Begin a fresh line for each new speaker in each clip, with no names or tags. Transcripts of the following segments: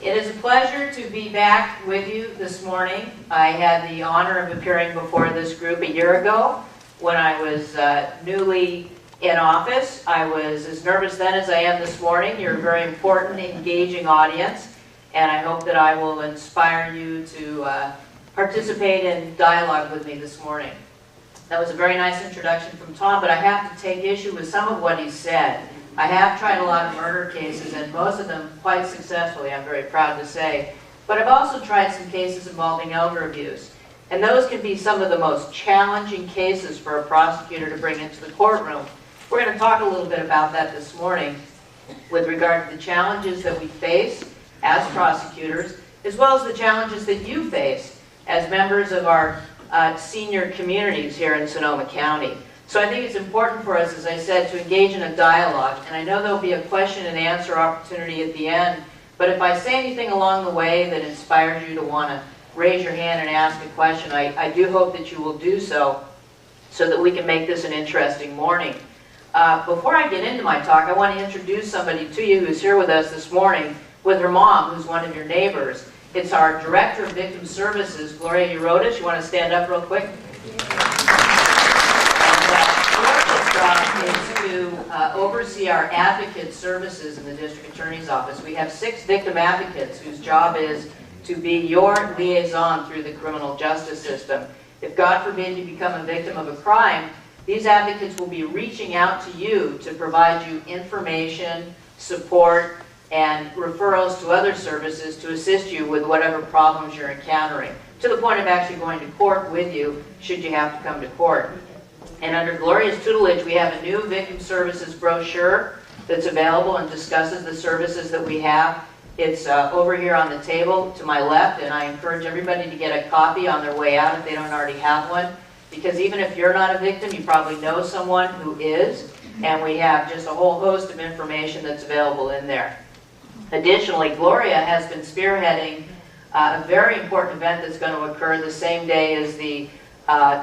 It is a pleasure to be back with you this morning. I had the honor of appearing before this group a year ago when I was newly in office. I was as nervous then as I am this morning. You're a very important, engaging audience, and I hope that I will inspire you to participate in dialogue with me this morning. That was a very nice introduction from Tom, but I have to take issue with some of what he said. I have tried a lot of murder cases, and most of them quite successfully, I'm very proud to say. But I've also tried some cases involving elder abuse. And those can be some of the most challenging cases for a prosecutor to bring into the courtroom. We're going to talk a little bit about that this morning with regard to the challenges that we face as prosecutors, as well as the challenges that you face as members of our senior communities here in Sonoma County. So I think it's important for us, as I said, to engage in a dialogue. And I know there'll be a question and answer opportunity at the end. But if I say anything along the way that inspires you to want to raise your hand and ask a question, I do hope that you will do so that we can make this an interesting morning. Before I get into my talk, I want to introduce somebody to you who's here with us this morning with her mom, who's one of your neighbors. It's our Director of Victim Services, Gloria Ravitch. You want to stand up real quick? Is to oversee our advocate services in the District Attorney's Office. We have 6 victim advocates whose job is to be your liaison through the criminal justice system. If God forbid you become a victim of a crime, these advocates will be reaching out to you to provide you information, support, and referrals to other services to assist you with whatever problems you're encountering, to the point of actually going to court with you should you have to come to court. And under Gloria's tutelage, we have a new victim services brochure that's available and discusses the services that we have. It's over here on the table to my left, and I encourage everybody to get a copy on their way out if they don't already have one, because even if you're not a victim, you probably know someone who is, and we have just a whole host of information that's available in there. Additionally, Gloria has been spearheading a very important event that's going to occur the same day as the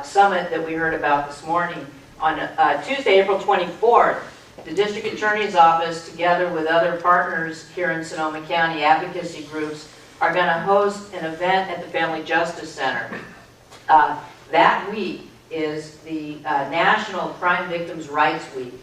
summit that we heard about this morning. On Tuesday, April 24th, the District Attorney's Office, together with other partners here in Sonoma County, advocacy groups, are going to host an event at the Family Justice Center. That week is the National Crime Victims' Rights Week,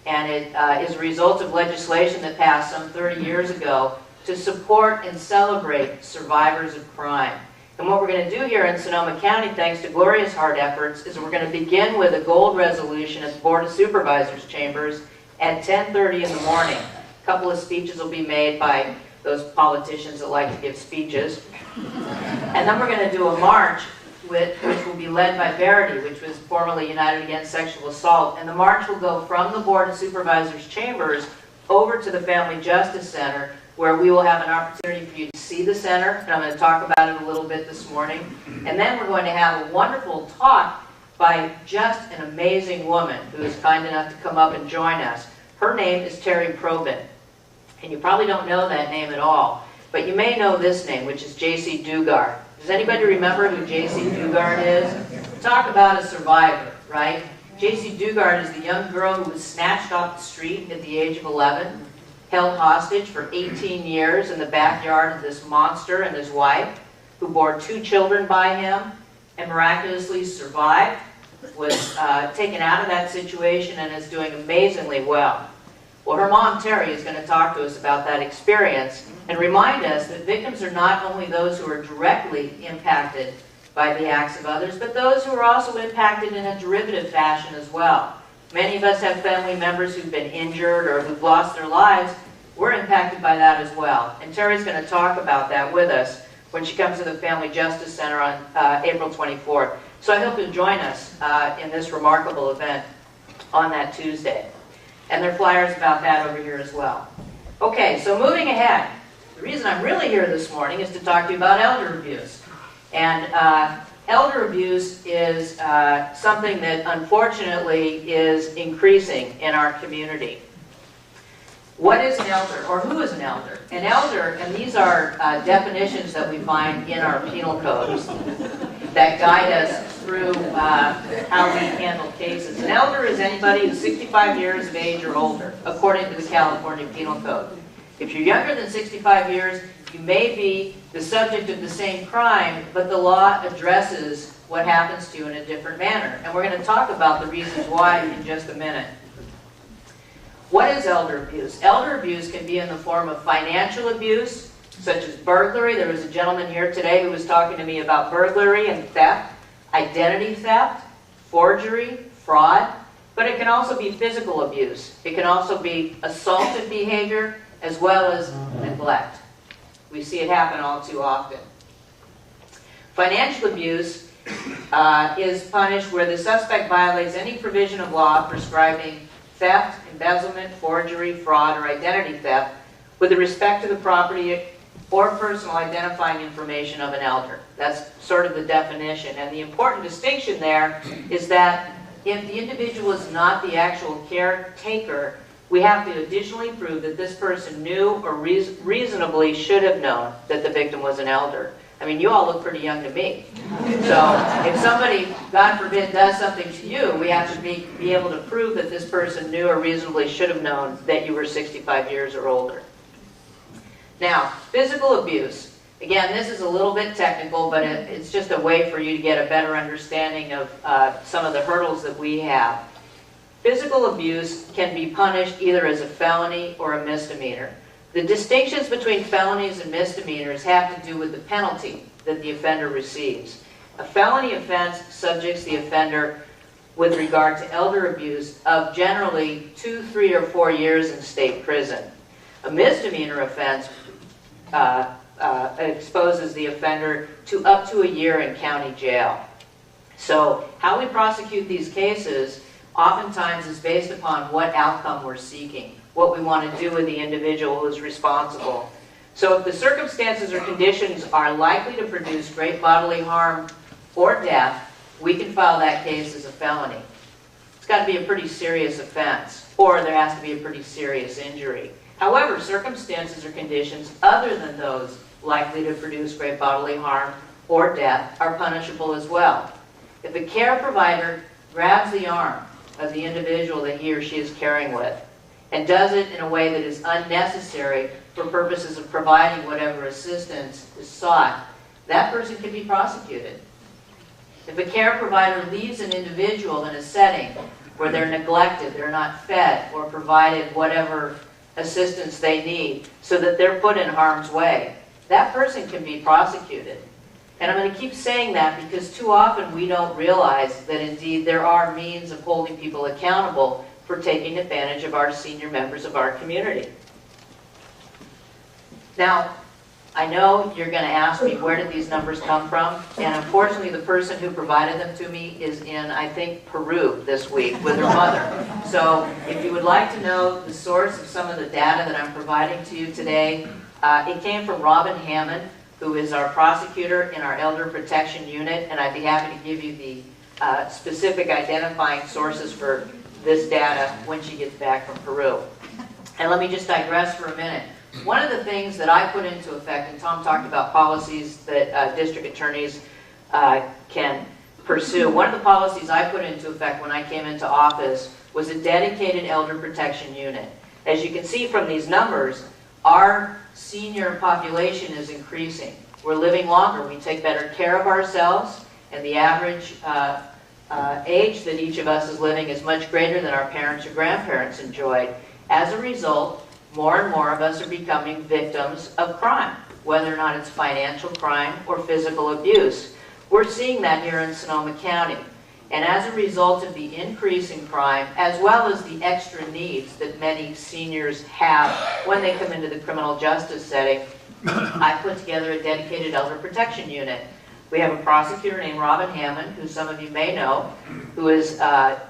and it is a result of legislation that passed some 30 years ago to support and celebrate survivors of crime. And what we're going to do here in Sonoma County, thanks to Gloria's hard efforts, is we're going to begin with a gold resolution at the Board of Supervisors chambers at 10:30 in the morning. A couple of speeches will be made by those politicians that like to give speeches. And then we're going to do a march which will be led by Verity, which was formerly United Against Sexual Assault. And the march will go from the Board of Supervisors chambers over to the Family Justice Center, where we will have an opportunity for you to see the center, and I'm going to talk about it a little bit this morning. And then we're going to have a wonderful talk by just an amazing woman who is kind enough to come up and join us. Her name is Terry Probin, and you probably don't know that name at all, but you may know this name, which is J.C. Dugard. Does anybody remember who J.C. Dugard is? Talk about a survivor, right? J.C. Dugard is the young girl who was snatched off the street at the age of 11, held hostage for 18 years in the backyard of this monster and his wife, who bore 2 children by him and miraculously survived, was taken out of that situation and is doing amazingly well. Well, her mom, Terry, is going to talk to us about that experience and remind us that victims are not only those who are directly impacted by the acts of others, but those who are also impacted in a derivative fashion as well. Many of us have family members who've been injured or who've lost their lives. We're impacted by that as well. And Terry's going to talk about that with us when she comes to the Family Justice Center on April 24th. So I hope you'll join us in this remarkable event on that Tuesday. And there are flyers about that over here as well. Okay, so moving ahead. The reason I'm really here this morning is to talk to you about elder abuse. And elder abuse is something that unfortunately is increasing in our community. What is an elder, or who is an elder? An elder, and these are definitions that we find in our penal codes that guide us through how we handle cases. An elder is anybody who's 65 years of age or older, according to the California Penal Code. If you're younger than 65 years, you may be the subject of the same crime, but the law addresses what happens to you in a different manner. And we're going to talk about the reasons why in just a minute. What is elder abuse? Elder abuse can be in the form of financial abuse, such as burglary. There was a gentleman here today who was talking to me about burglary and theft, identity theft, forgery, fraud, but it can also be physical abuse. It can also be assaultive behavior as well as neglect. We see it happen all too often. Financial abuse is punished where the suspect violates any provision of law prescribing theft, embezzlement, forgery, fraud, or identity theft with respect to the property or personal identifying information of an elder. That's sort of the definition. And the important distinction there is that if the individual is not the actual caretaker, we have to additionally prove that this person knew or reasonably should have known that the victim was an elder. I mean, you all look pretty young to me. So if somebody, God forbid, does something to you, we have to be able to prove that this person knew or reasonably should have known that you were 65 years or older. Now, physical abuse. Again, this is a little bit technical, but it's just a way for you to get a better understanding of some of the hurdles that we have. Physical abuse can be punished either as a felony or a misdemeanor. The distinctions between felonies and misdemeanors have to do with the penalty that the offender receives. A felony offense subjects the offender with regard to elder abuse of generally 2, 3, or 4 years in state prison. A misdemeanor offense exposes the offender to up to a year in county jail. So how we prosecute these cases oftentimes is based upon what outcome we're seeking, what we want to do with the individual who is responsible. So if the circumstances or conditions are likely to produce great bodily harm or death, we can file that case as a felony. It's got to be a pretty serious offense, or there has to be a pretty serious injury. However, circumstances or conditions other than those likely to produce great bodily harm or death are punishable as well. If a care provider grabs the arm of the individual that he or she is caring with and does it in a way that is unnecessary for purposes of providing whatever assistance is sought, that person can be prosecuted. If a care provider leaves an individual in a setting where they're neglected, they're not fed or provided whatever assistance they need so that they're put in harm's way, that person can be prosecuted. And I'm going to keep saying that because too often we don't realize that indeed there are means of holding people accountable for taking advantage of our senior members of our community. Now, I know you're going to ask me where did these numbers come from, and unfortunately the person who provided them to me is in, I think, Peru this week with her mother. So if you would like to know the source of some of the data that I'm providing to you today, it came from Robin Hammond, who is our prosecutor in our Elder Protection Unit, and I'd be happy to give you the specific identifying sources for this data when she gets back from Peru. And let me just digress for a minute. One of the things that I put into effect, and Tom talked about policies that district attorneys can pursue. One of the policies I put into effect when I came into office was a dedicated elder protection unit. As you can see from these numbers, our senior population is increasing. We're living longer. We take better care of ourselves, and the average age that each of us is living is much greater than our parents or grandparents enjoyed. As a result, more and more of us are becoming victims of crime, whether or not it's financial crime or physical abuse. We're seeing that here in Sonoma County. And as a result of the increase in crime, as well as the extra needs that many seniors have when they come into the criminal justice setting, I put together a dedicated elder protection unit. We have a prosecutor named Robin Hammond, who some of you may know, who is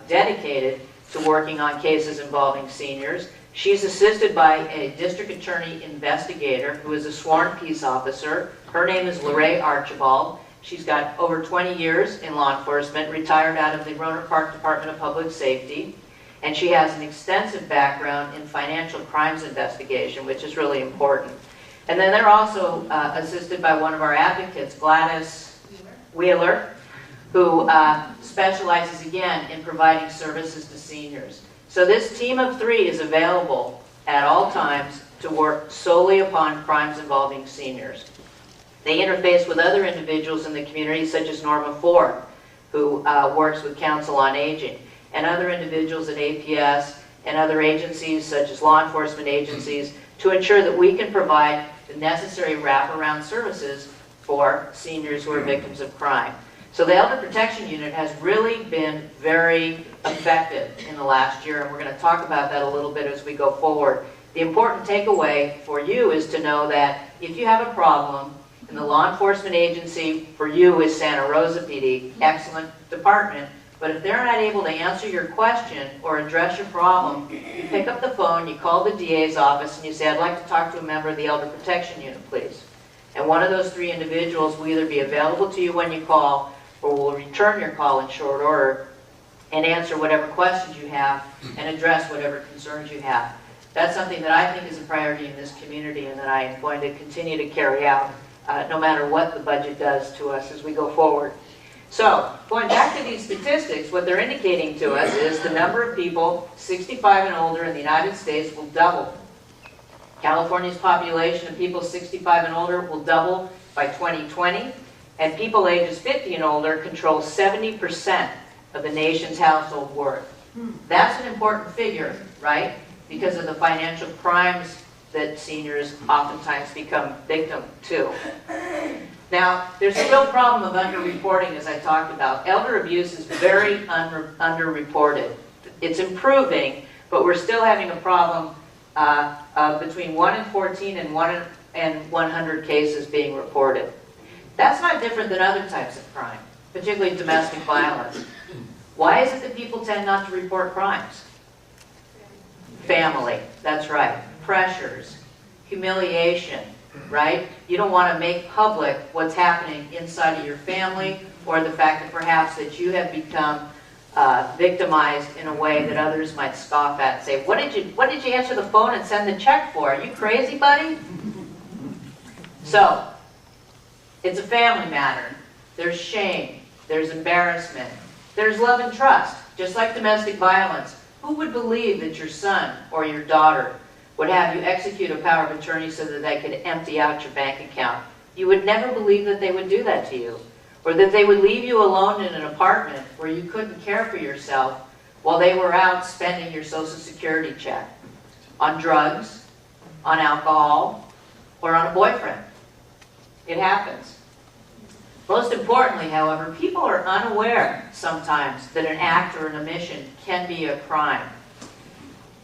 dedicated to working on cases involving seniors. She's assisted by a district attorney investigator who is a sworn peace officer. Her name is Lorraine Archibald. She's got over 20 years in law enforcement, retired out of the Roanoke Park Department of Public Safety, and she has an extensive background in financial crimes investigation, which is really important. And then they're also assisted by one of our advocates, Gladys Wheeler, who specializes again in providing services to seniors. So this team of 3 is available at all times to work solely upon crimes involving seniors. They interface with other individuals in the community, such as Norma Ford, who works with Council on Aging, and other individuals at APS and other agencies, such as law enforcement agencies, to ensure that we can provide the necessary wraparound services for seniors who are victims of crime. So the Elder Protection Unit has really been very effective in the last year, and we're going to talk about that a little bit as we go forward. The important takeaway for you is to know that if you have a problem, and the law enforcement agency for you is Santa Rosa PD, excellent department, but if they're not able to answer your question or address your problem, you pick up the phone, you call the DA's office, and you say, I'd like to talk to a member of the Elder Protection Unit, please. And one of those 3 individuals will either be available to you when you call, or will return your call in short order and answer whatever questions you have and address whatever concerns you have. That's something that I think is a priority in this community and that I am going to continue to carry out no matter what the budget does to us as we go forward. So, going back to these statistics, what they're indicating to us is the number of people 65 and older in the United States will double. California's population of people 65 and older will double by 2020. And people ages 50 and older control 70% of the nation's household worth. That's an important figure, right? Because of the financial crimes that seniors oftentimes become victim to. Now, there's a real problem of underreporting, as I talked about. Elder abuse is very underreported. It's improving, but we're still having a problem between 1 in 14 and 1 in 100 cases being reported. That's not different than other types of crime, particularly domestic violence. Why is it that people tend not to report crimes? Family, that's right. Pressures, humiliation, right? You don't want to make public what's happening inside of your family, or the fact that perhaps that you have become victimized in a way that others might scoff at and say, what did you answer the phone and send the check for? Are you crazy, buddy? So, it's a family matter. There's shame. There's embarrassment. There's love and trust. Just like domestic violence, who would believe that your son or your daughter would have you execute a power of attorney so that they could empty out your bank account? You would never believe that they would do that to you. Or that they would leave you alone in an apartment where you couldn't care for yourself while they were out spending your Social Security check on drugs, on alcohol, or on a boyfriend. It happens. Most importantly, however, people are unaware sometimes that an act or an omission can be a crime.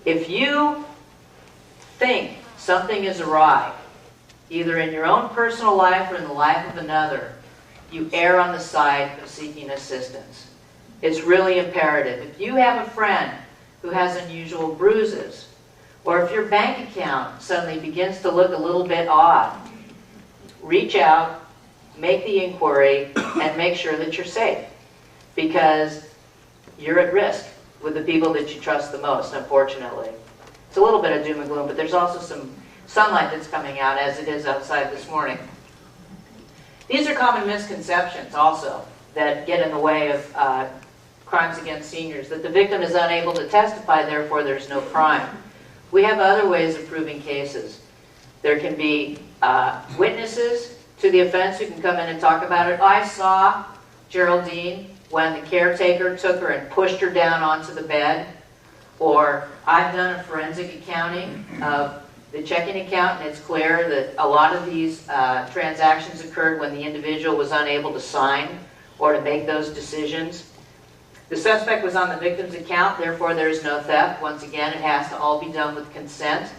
If you think something is awry, either in your own personal life or in the life of another, you err on the side of seeking assistance. It's really imperative. If you have a friend who has unusual bruises, or if your bank account suddenly begins to look a little bit odd, reach out, make the inquiry, and make sure that you're safe. Because you're at risk with the people that you trust the most, unfortunately. It's a little bit of doom and gloom, but there's also some sunlight that's coming out, as it is outside this morning. These are common misconceptions also that get in the way of crimes against seniors, that the victim is unable to testify, therefore there's no crime. We have other ways of proving cases. There can be witnesses to the offense who can come in and talk about it. I saw Geraldine when the caretaker took her and pushed her down onto the bed. Or I've done a forensic accounting of the checking account, and it's clear that a lot of these transactions occurred when the individual was unable to sign or to make those decisions. The suspect was on the victim's account, therefore there is no theft. Once again, it has to all be done with consent,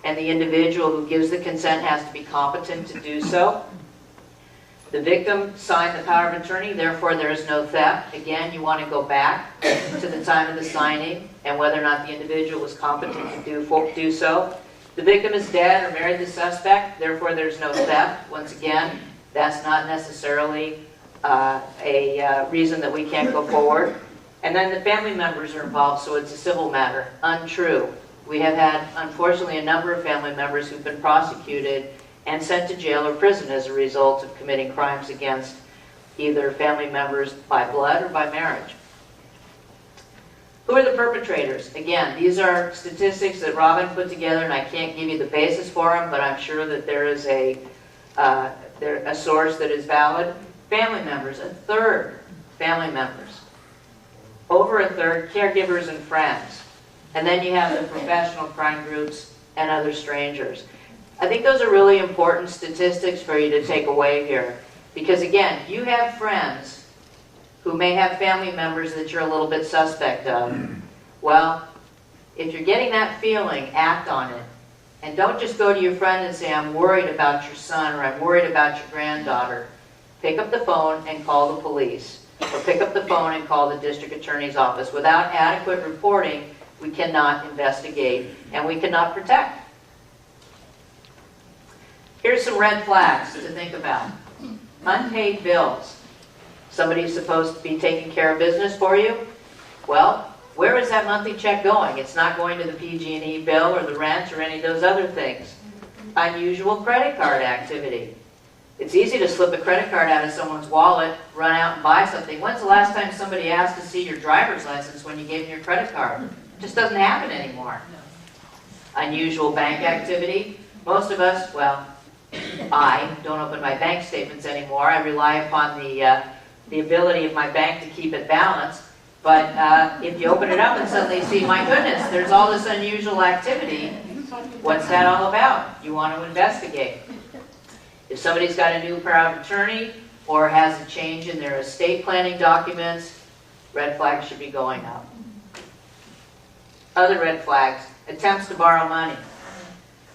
and the individual who gives the consent has to be competent to do so. The victim signed the power of attorney, therefore there is no theft. Again, you want to go back to the time of the signing and whether or not the individual was competent to do so. The victim is dead or married the suspect, therefore there's no theft. Once again, that's not necessarily a reason that we can't go forward. And then the family members are involved, so it's a civil matter. Untrue. We have had, unfortunately, a number of family members who've been prosecuted and sent to jail or prison as a result of committing crimes against either family members by blood or by marriage. Who are the perpetrators? Again, these are statistics that Robin put together, and I can't give you the basis for them, but I'm sure that there is a source that is valid. Family members, a third family members. Over a third, caregivers and friends. And then you have the professional crime groups and other strangers. I think those are really important statistics for you to take away here. Because again, you have friends who may have family members that you're a little bit suspect of. Well, if you're getting that feeling, act on it. And don't just go to your friend and say, I'm worried about your son or I'm worried about your granddaughter. Pick up the phone and call the police. Or pick up the phone and call the district attorney's office. Without adequate reporting, we cannot investigate and we cannot protect. Here's some red flags to think about. Unpaid bills. Somebody's supposed to be taking care of business for you. Well, where is that monthly check going? It's not going to the PG&E bill or the rent or any of those other things. Unusual credit card activity. It's easy to slip a credit card out of someone's wallet, run out and buy something. When's the last time somebody asked to see your driver's license when you gave them your credit card? It just doesn't happen anymore. Unusual bank activity. Most of us, well, I don't open my bank statements anymore. I rely upon the ability of my bank to keep it balanced. But if you open it up and suddenly see, my goodness, there's all this unusual activity, what's that all about? You want to investigate. If somebody's got a new power of attorney or has a change in their estate planning documents, red flags should be going up. Other red flags, attempts to borrow money.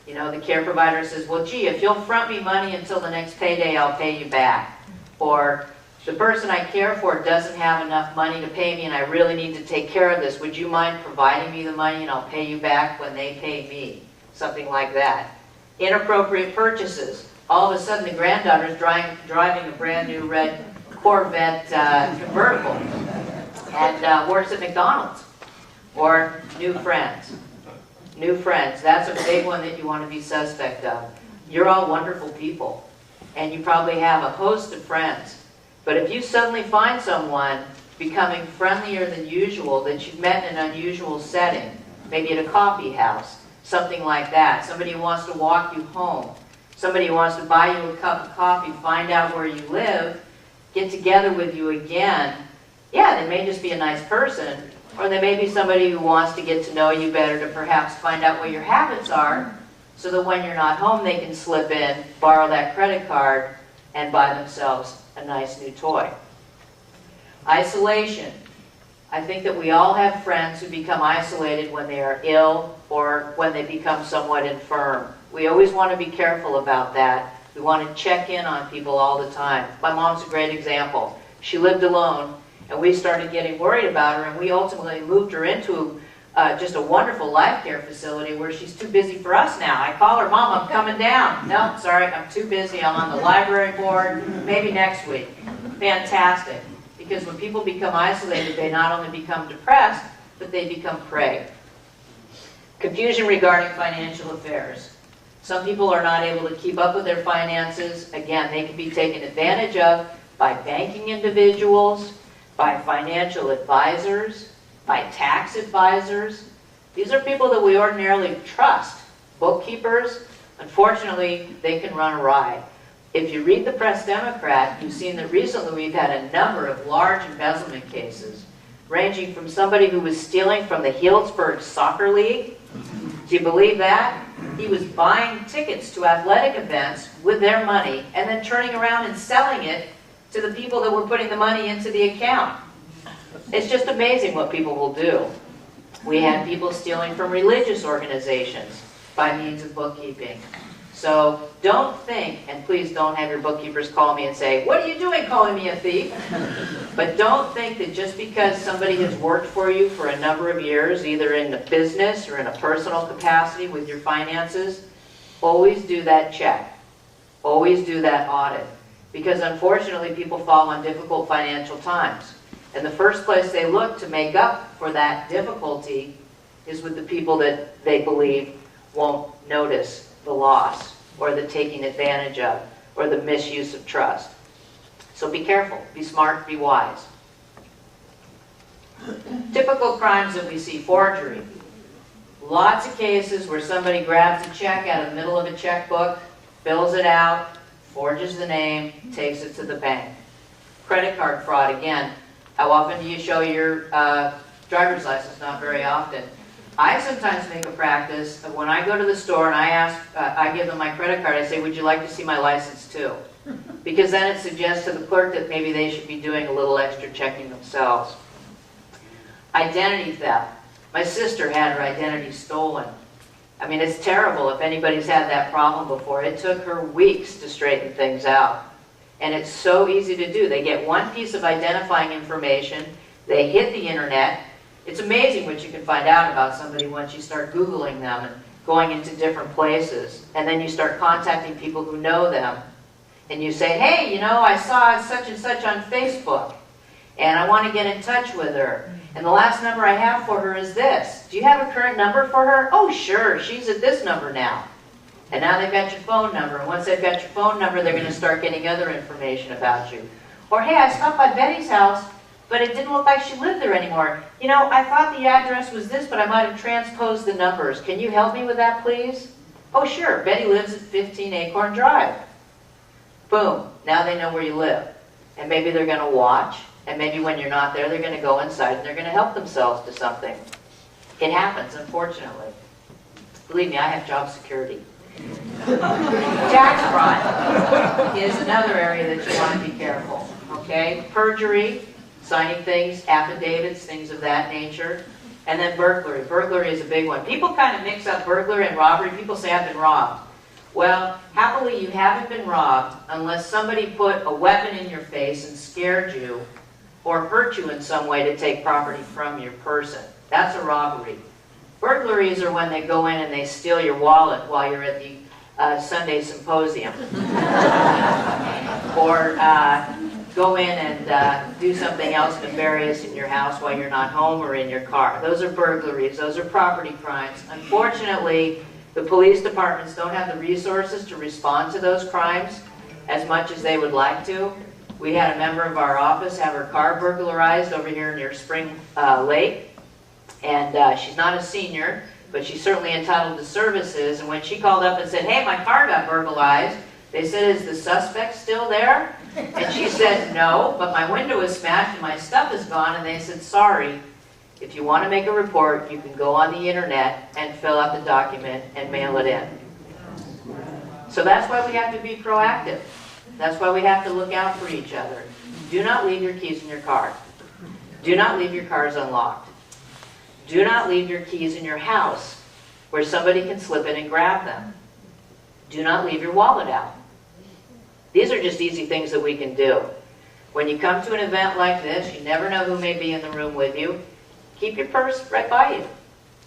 You know, the care provider says, well, gee, if you'll front me money until the next payday, I'll pay you back. Or the person I care for doesn't have enough money to pay me and I really need to take care of this. Would you mind providing me the money and I'll pay you back when they pay me? Something like that. Inappropriate purchases. All of a sudden the granddaughter's driving a brand new red Corvette convertible and works at McDonald's. Or new friends. New friends. That's a big one that you want to be suspect of. You're all wonderful people. And you probably have a host of friends. But if you suddenly find someone becoming friendlier than usual, that you've met in an unusual setting, maybe at a coffee house, something like that, somebody who wants to walk you home, somebody who wants to buy you a cup of coffee, find out where you live, get together with you again, yeah, they may just be a nice person, or they may be somebody who wants to get to know you better to perhaps find out what your habits are, so that when you're not home they can slip in, borrow that credit card, and buy themselves a nice new toy. Isolation. I think that we all have friends who become isolated when they are ill or when they become somewhat infirm. We always want to be careful about that. We want to check in on people all the time. My mom's a great example. She lived alone and we started getting worried about her and we ultimately moved her into just a wonderful life care facility where she's too busy for us now. I call her, Mom, I'm coming down. No, sorry, I'm too busy. I'm on the library board. Maybe next week. Fantastic. Because when people become isolated, they not only become depressed, but they become prey. Confusion regarding financial affairs. Some people are not able to keep up with their finances. Again, they can be taken advantage of by banking individuals, by financial advisors, by tax advisors. These are people that we ordinarily trust. Bookkeepers, unfortunately, they can run awry. If you read the Press Democrat, you've seen that recently we've had a number of large embezzlement cases, ranging from somebody who was stealing from the Healdsburg Soccer League. Do you believe that? He was buying tickets to athletic events with their money and then turning around and selling it to the people that were putting the money into the account. It's just amazing what people will do. We had people stealing from religious organizations by means of bookkeeping. So don't think, and please don't have your bookkeepers call me and say, what are you doing calling me a thief? But don't think that just because somebody has worked for you for a number of years, either in the business or in a personal capacity with your finances, always do that check. Always do that audit. Because unfortunately people fall on difficult financial times. And the first place they look to make up for that difficulty is with the people that they believe won't notice the loss or the taking advantage of or the misuse of trust. So be careful, be smart, be wise. Typical crimes that we see: forgery. Lots of cases where somebody grabs a check out of the middle of a checkbook, fills it out, forges the name, takes it to the bank. Credit card fraud, again. How often do you show your driver's license? Not very often. I sometimes make a practice of when I go to the store and I give them my credit card, I say, would you like to see my license too? Because then it suggests to the clerk that maybe they should be doing a little extra checking themselves. Identity theft. My sister had her identity stolen. I mean, it's terrible if anybody's had that problem before. It took her weeks to straighten things out. And it's so easy to do. They get one piece of identifying information, they hit the internet. It's amazing what you can find out about somebody once you start Googling them and going into different places. And then you start contacting people who know them. And you say, hey, you know, I saw such and such on Facebook, and I want to get in touch with her. And the last number I have for her is this. Do you have a current number for her? Oh, sure, she's at this number now. And now they've got your phone number. And once they've got your phone number, they're going to start getting other information about you. Or, hey, I stopped by Betty's house, but it didn't look like she lived there anymore. You know, I thought the address was this, but I might have transposed the numbers. Can you help me with that, please? Oh, sure, Betty lives at 15 Acorn Drive. Boom, now they know where you live. And maybe they're going to watch. And maybe when you're not there, they're going to go inside and they're going to help themselves to something. It happens, unfortunately. Believe me, I have job security. Tax fraud is another area that you want to be careful. Okay? Perjury, signing things, affidavits, things of that nature. And then burglary. Burglary is a big one. People kind of mix up burglary and robbery. People say, I've been robbed. Well, happily you haven't been robbed unless somebody put a weapon in your face and scared you or hurt you in some way to take property from your person. That's a robbery. Burglaries are when they go in and they steal your wallet while you're at the Sunday symposium. Or go in and do something else nefarious in your house while you're not home or in your car. Those are burglaries. Those are property crimes. Unfortunately, the police departments don't have the resources to respond to those crimes as much as they would like to. We had a member of our office have her car burglarized over here near Spring Lake. And she's not a senior, but she's certainly entitled to services. And when she called up and said, hey, my car got burglarized, they said, is the suspect still there? And she said, no, but my window is smashed and my stuff is gone. And they said, sorry, if you want to make a report, you can go on the internet and fill out the document and mail it in. So that's why we have to be proactive. That's why we have to look out for each other. Do not leave your keys in your car. Do not leave your cars unlocked. Do not leave your keys in your house where somebody can slip in and grab them. Do not leave your wallet out. These are just easy things that we can do. When you come to an event like this, you never know who may be in the room with you. Keep your purse right by you.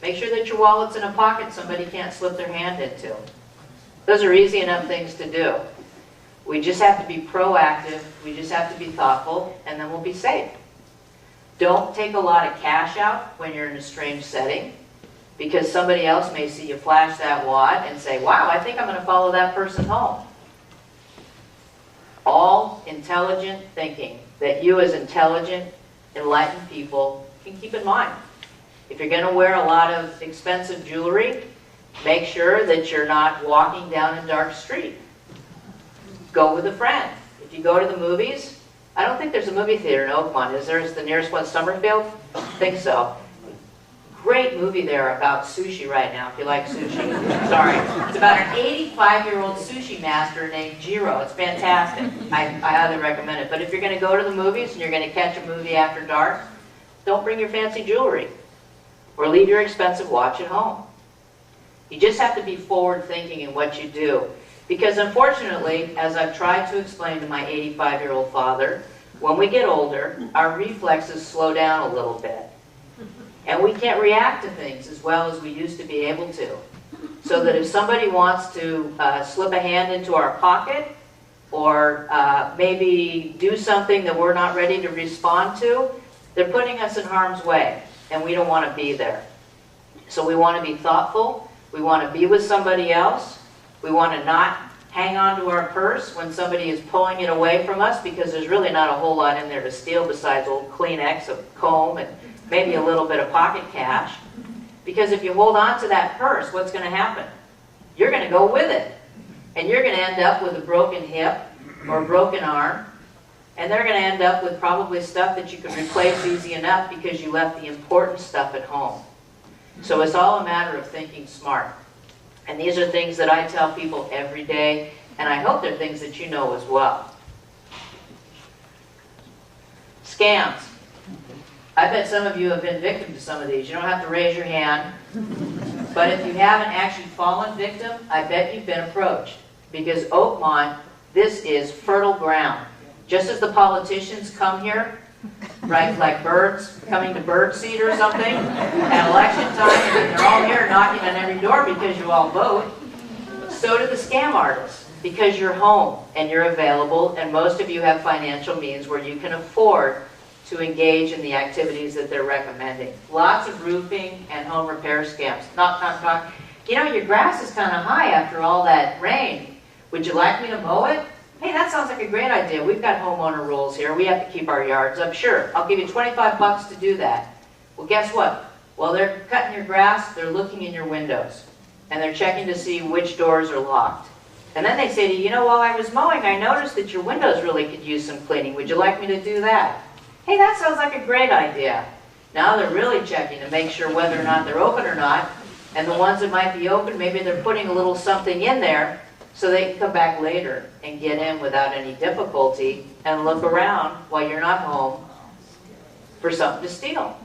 Make sure that your wallet's in a pocket somebody can't slip their hand into. Those are easy enough things to do. We just have to be proactive, we just have to be thoughtful, and then we'll be safe. Don't take a lot of cash out when you're in a strange setting, because somebody else may see you flash that wad and say, wow, I think I'm going to follow that person home. All intelligent thinking that you as intelligent, enlightened people can keep in mind. If you're going to wear a lot of expensive jewelry, make sure that you're not walking down a dark street. Go with a friend. If you go to the movies, I don't think there's a movie theater in Oakmont. Is there? Is the nearest one Summerfield? I think so. Great movie there about sushi right now, if you like sushi. Sorry. It's about an 85-year-old sushi master named Jiro. It's fantastic. I highly recommend it. But if you're going to go to the movies and you're going to catch a movie after dark, don't bring your fancy jewelry. Or leave your expensive watch at home. You just have to be forward-thinking in what you do. Because unfortunately, as I've tried to explain to my 85-year-old father, when we get older, our reflexes slow down a little bit. And we can't react to things as well as we used to be able to. So that if somebody wants to slip a hand into our pocket, or maybe do something that we're not ready to respond to, they're putting us in harm's way, and we don't want to be there. So we want to be thoughtful, we want to be with somebody else, we want to not hang on to our purse when somebody is pulling it away from us, because there's really not a whole lot in there to steal besides old Kleenex, a comb, and maybe a little bit of pocket cash. Because if you hold on to that purse, what's going to happen? You're going to go with it. And you're going to end up with a broken hip or a broken arm. And they're going to end up with probably stuff that you can replace easy enough because you left the important stuff at home. So it's all a matter of thinking smart. And these are things that I tell people every day, and I hope they're things that you know as well. Scams. I bet some of you have been victim to some of these. You don't have to raise your hand. But if you haven't actually fallen victim, I bet you've been approached. Because Oakmont, this is fertile ground. Just as the politicians come here, right, like birds coming to bird seed or something, at election time, and they're all here knocking on every door because you all vote, so do the scam artists. Because you're home and you're available, and most of you have financial means where you can afford to engage in the activities that they're recommending. Lots of roofing and home repair scams. Knock, knock, knock. You know, your grass is kind of high after all that rain. Would you like me to mow it? Hey, that sounds like a great idea. We've got homeowner rules here. We have to keep our yards up. Sure, I'll give you 25 bucks to do that. Well, guess what? While they're cutting your grass, they're looking in your windows. And they're checking to see which doors are locked. And then they say to you, you know, while I was mowing, I noticed that your windows really could use some cleaning. Would you like me to do that? Hey, that sounds like a great idea. Now they're really checking to make sure whether or not they're open or not. And the ones that might be open, maybe they're putting a little something in there so they can come back later and get in without any difficulty and look around while you're not home for something to steal.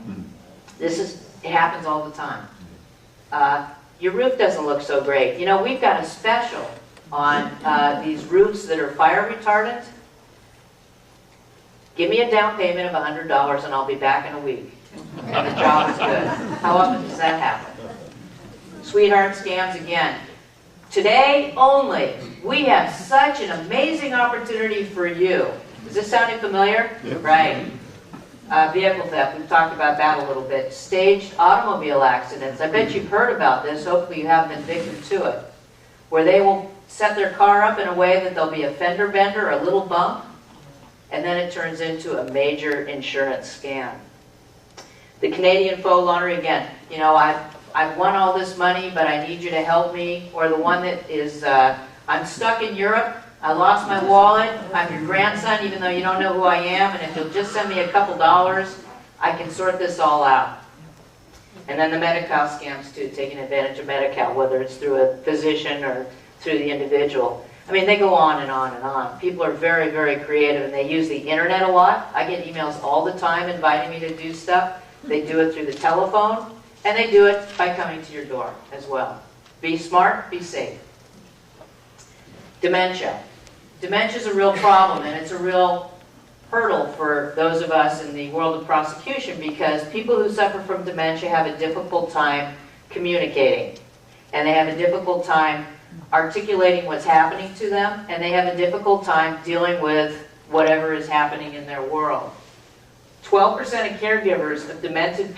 It happens all the time. Your roof doesn't look so great. You know, we've got a special on these roofs that are fire retardant. Give me a down payment of $100 and I'll be back in a week. And the job is good. How often does that happen? Sweetheart scams again. Today only, we have such an amazing opportunity for you. Is this sounding familiar? Yep. Right. Vehicle theft, we've talked about that a little bit. Staged automobile accidents. I bet you've heard about this. Hopefully you haven't been victim to it. Where they will set their car up in a way that there'll be a fender bender, a little bump, and then it turns into a major insurance scam. The Canadian faux laundry, again, you know, I've won all this money, but I need you to help me. Or the one that is, I'm stuck in Europe, I lost my wallet, I'm your grandson, even though you don't know who I am, and if you'll just send me a couple dollars, I can sort this all out. And then the Medi-Cal scams too, taking advantage of Medi-Cal, whether it's through a physician or through the individual. I mean, they go on and on and on. People are very, very creative, and they use the internet a lot. I get emails all the time inviting me to do stuff. They do it through the telephone, and they do it by coming to your door as well. Be smart, be safe. Dementia. Dementia is a real problem, and it's a real hurdle for those of us in the world of prosecution, because people who suffer from dementia have a difficult time communicating, and they have a difficult time articulating what's happening to them, and they have a difficult time dealing with whatever is happening in their world. 12% of caregivers of demented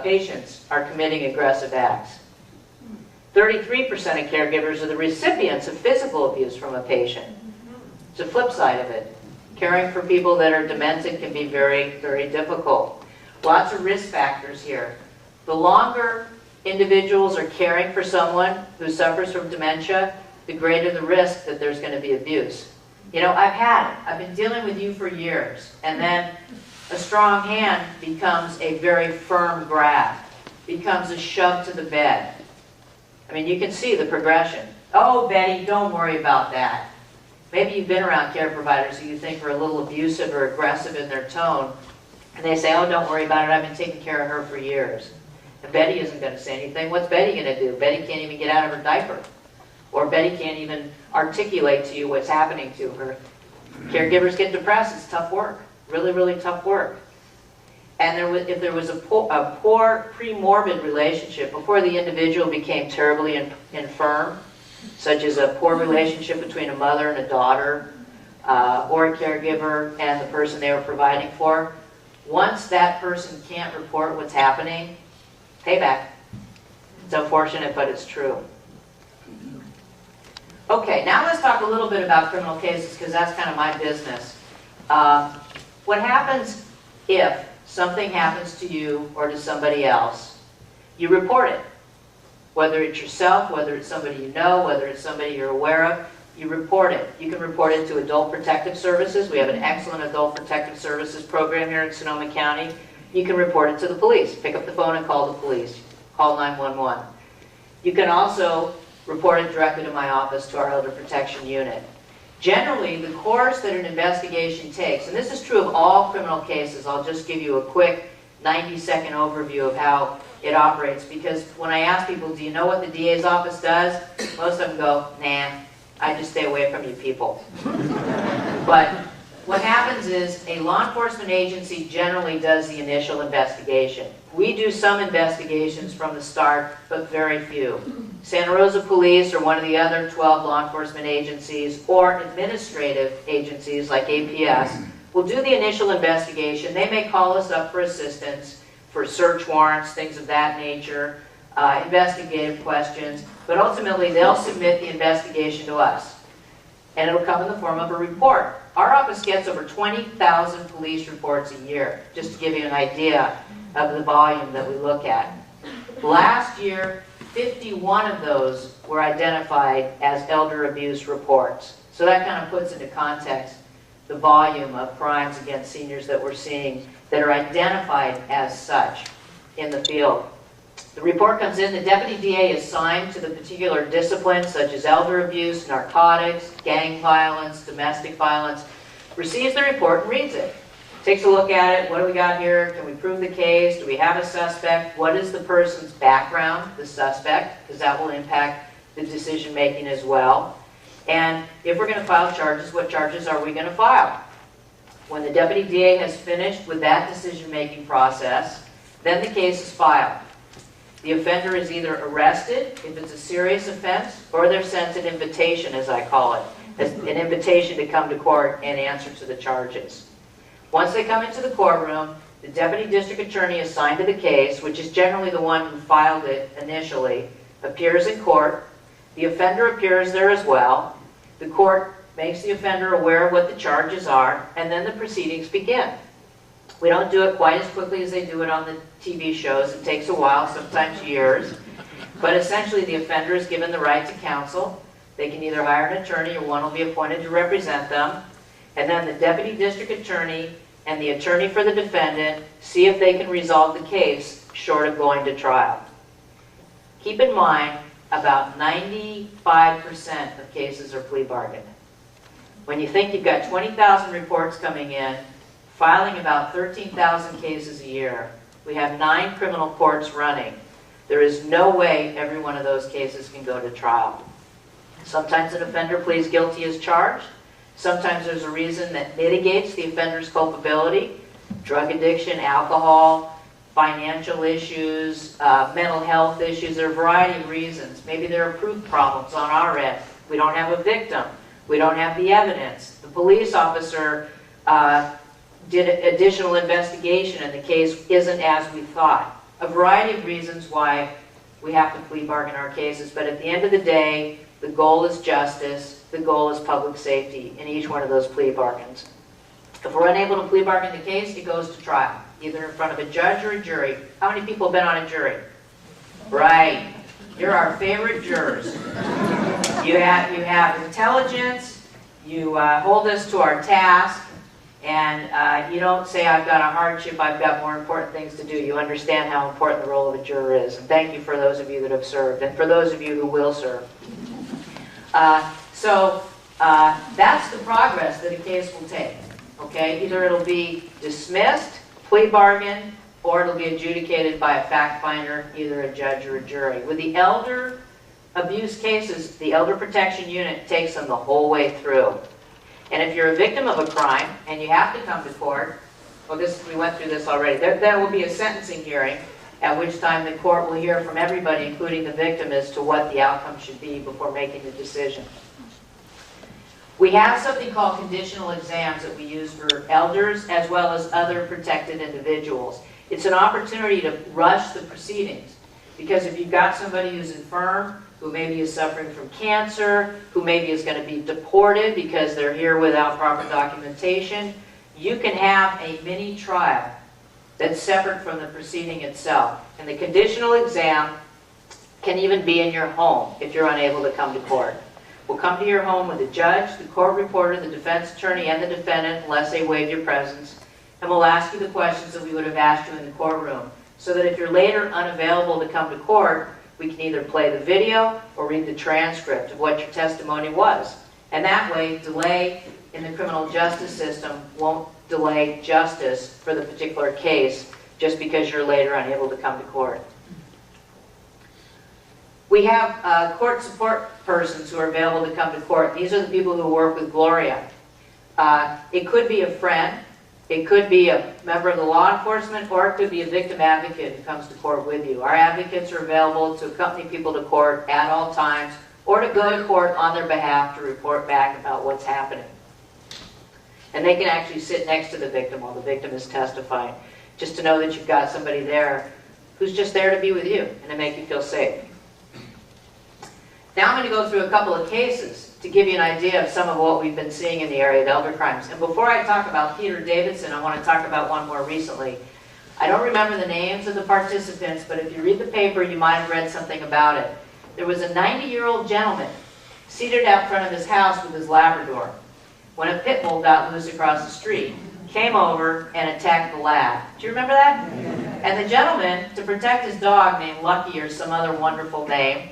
patients are committing aggressive acts. 33% of caregivers are the recipients of physical abuse from a patient. It's the flip side of it. Caring for people that are demented can be very, very difficult. Lots of risk factors here. The longer individuals are caring for someone who suffers from dementia, the greater the risk that there's going to be abuse. You know, I've had it. I've been dealing with you for years, and then a strong hand becomes a very firm grab, becomes a shove to the bed. I mean, you can see the progression. Oh, Betty, don't worry about that. Maybe you've been around care providers who you think are a little abusive or aggressive in their tone, and they say, oh, don't worry about it, I've been taking care of her for years. And Betty isn't going to say anything. What's Betty going to do? Betty can't even get out of her diaper. Or Betty can't even articulate to you what's happening to her. Caregivers get depressed. It's tough work. Really, really tough work. And if there was a poor pre-morbid relationship, before the individual became terribly infirm, such as a poor relationship between a mother and a daughter, or a caregiver and the person they were providing for, once that person can't report what's happening, payback. It's unfortunate, but it's true. Okay, now let's talk a little bit about criminal cases, because that's kind of my business. What happens if something happens to you or to somebody else, you report it. Whether it's yourself, whether it's somebody you know, whether it's somebody you're aware of, you report it. You can report it to Adult Protective Services. We have an excellent Adult Protective Services program here in Sonoma County. You can report it to the police. Pick up the phone and call the police. Call 911. You can also report it directly to my office, to our Elder Protection Unit. Generally, the course that an investigation takes, and this is true of all criminal cases, I'll just give you a quick 90-second overview of how it operates, because when I ask people, do you know what the DA's office does? Most of them go, nah, I just stay away from you people. But what happens is a law enforcement agency generally does the initial investigation. We do some investigations from the start, but very few. Santa Rosa Police or one of the other 12 law enforcement agencies or administrative agencies like APS will do the initial investigation. They may call us up for assistance, for search warrants, things of that nature, investigative questions, but ultimately they'll submit the investigation to us. And it'll come in the form of a report. Our office gets over 20,000 police reports a year, just to give you an idea of the volume that we look at. Last year, 51 of those were identified as elder abuse reports. So that kind of puts into context the volume of crimes against seniors that we're seeing that are identified as such in the field. The report comes in, the deputy DA is assigned to the particular disciplines such as elder abuse, narcotics, gang violence, domestic violence, receives the report and reads it. Takes a look at it, what do we got here, can we prove the case, do we have a suspect, what is the person's background, the suspect, because that will impact the decision making as well. And if we're going to file charges, what charges are we going to file? When the deputy DA has finished with that decision-making process, then the case is filed. The offender is either arrested, if it's a serious offense, or they're sent an invitation, as I call it, an invitation to come to court and answer to the charges. Once they come into the courtroom, the deputy district attorney assigned to the case, which is generally the one who filed it initially, appears in court. The offender appears there as well. The court makes the offender aware of what the charges are, and then the proceedings begin. We don't do it quite as quickly as they do it on the TV shows. It takes a while, sometimes years. But essentially, the offender is given the right to counsel. They can either hire an attorney or one will be appointed to represent them. And then the deputy district attorney and the attorney for the defendant see if they can resolve the case short of going to trial. Keep in mind, about 95% of cases are plea bargained. When you think you've got 20,000 reports coming in, filing about 13,000 cases a year, we have 9 criminal courts running. There is no way every one of those cases can go to trial. Sometimes an offender pleads guilty as charged. Sometimes there's a reason that mitigates the offender's culpability. Drug addiction, alcohol, financial issues, mental health issues. There are a variety of reasons. Maybe there are proof problems on our end. We don't have a victim. We don't have the evidence. The police officer did additional investigation and the case isn't as we thought. A variety of reasons why we have to plea bargain our cases, but at the end of the day, the goal is justice, the goal is public safety in each one of those plea bargains. If we're unable to plea bargain the case, it goes to trial, either in front of a judge or a jury. How many people have been on a jury? Right. You're our favorite jurors. You have intelligence, you hold us to our task, and you don't say, I've got a hardship, I've got more important things to do. You understand how important the role of a juror is. And thank you for those of you that have served, and for those of you who will serve. That's the progress that a case will take. Okay? Either it'll be dismissed, plea bargain, or it'll be adjudicated by a fact finder, either a judge or a jury. With the elder abuse cases, the Elder Protection Unit takes them the whole way through. And if you're a victim of a crime and you have to come to court, well, we went through this already. There will be a sentencing hearing, at which time the court will hear from everybody, including the victim, as to what the outcome should be before making the decision. We have something called conditional exams that we use for elders as well as other protected individuals. It's an opportunity to rush the proceedings, because if you've got somebody who's infirm, who maybe is suffering from cancer, who maybe is going to be deported because they're here without proper documentation, you can have a mini trial that's separate from the proceeding itself. And the conditional exam can even be in your home if you're unable to come to court. We'll come to your home with the judge, the court reporter, the defense attorney, and the defendant, unless they waive your presence. And we'll ask you the questions that we would have asked you in the courtroom, so that if you're later unavailable to come to court, we can either play the video or read the transcript of what your testimony was. And that way, delay in the criminal justice system won't delay justice for the particular case just because you're later unable to come to court. We have court support persons who are available to come to court. These are the people who work with Gloria. It could be a friend, it could be a member of the law enforcement, or it could be a victim advocate who comes to court with you. Our advocates are available to accompany people to court at all times, or to go to court on their behalf to report back about what's happening. And they can actually sit next to the victim while the victim is testifying, just to know that you've got somebody there who's just there to be with you and to make you feel safe. Now I'm going to go through a couple of cases to give you an idea of some of what we've been seeing in the area of elder crimes. And before I talk about Peter Davidson, I want to talk about one more recently. I don't remember the names of the participants, but if you read the paper, you might have read something about it. There was a 90-year-old gentleman seated out front of his house with his Labrador when a pit bull got loose across the street, came over and attacked the lab. Do you remember that? And the gentleman, to protect his dog named Lucky or some other wonderful name,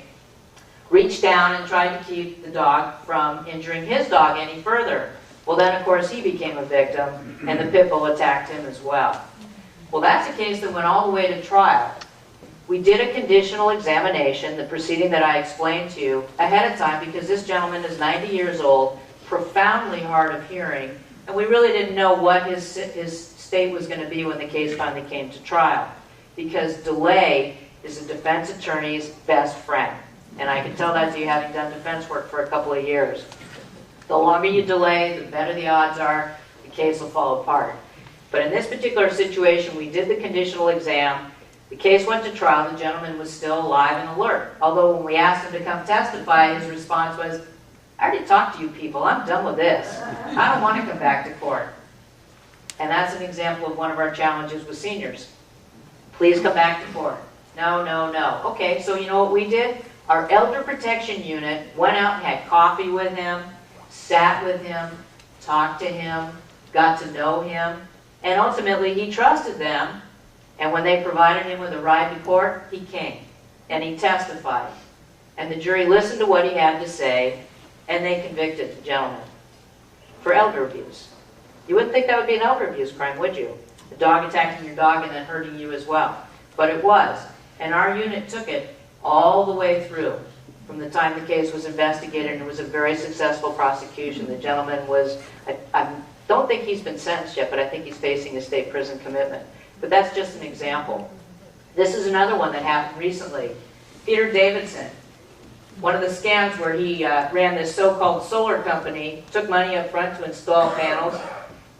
reached down and tried to keep the dog from injuring his dog any further. Well, then, of course, he became a victim, and the pit bull attacked him as well. Well, that's a case that went all the way to trial. We did a conditional examination, the proceeding that I explained to you, ahead of time, because this gentleman is 90 years old, profoundly hard of hearing, and we really didn't know what his state was going to be when the case finally came to trial, because delay is a defense attorney's best friend. And I can tell that to you having done defense work for a couple of years. The longer you delay, the better the odds are the case will fall apart. But in this particular situation, we did the conditional exam. The case went to trial. The gentleman was still alive and alert. Although when we asked him to come testify, his response was, "I already talked to you people. I'm done with this. I don't want to come back to court." And that's an example of one of our challenges with seniors. Please come back to court. No, no, no. Okay, so you know what we did? Our elder protection unit went out and had coffee with him, sat with him, talked to him, got to know him, and ultimately he trusted them. And when they provided him with a ride to court, he came and he testified. And the jury listened to what he had to say, and they convicted the gentleman for elder abuse. You wouldn't think that would be an elder abuse crime, would you? The dog attacking your dog and then hurting you as well. But it was. And our unit took it all the way through from the time the case was investigated, and it was a very successful prosecution. The gentleman was, I don't think he's been sentenced yet, but I think he's facing a state prison commitment. But that's just an example. This is another one that happened recently. Peter Davidson, one of the scams where he ran this so-called solar company, took money up front to install panels.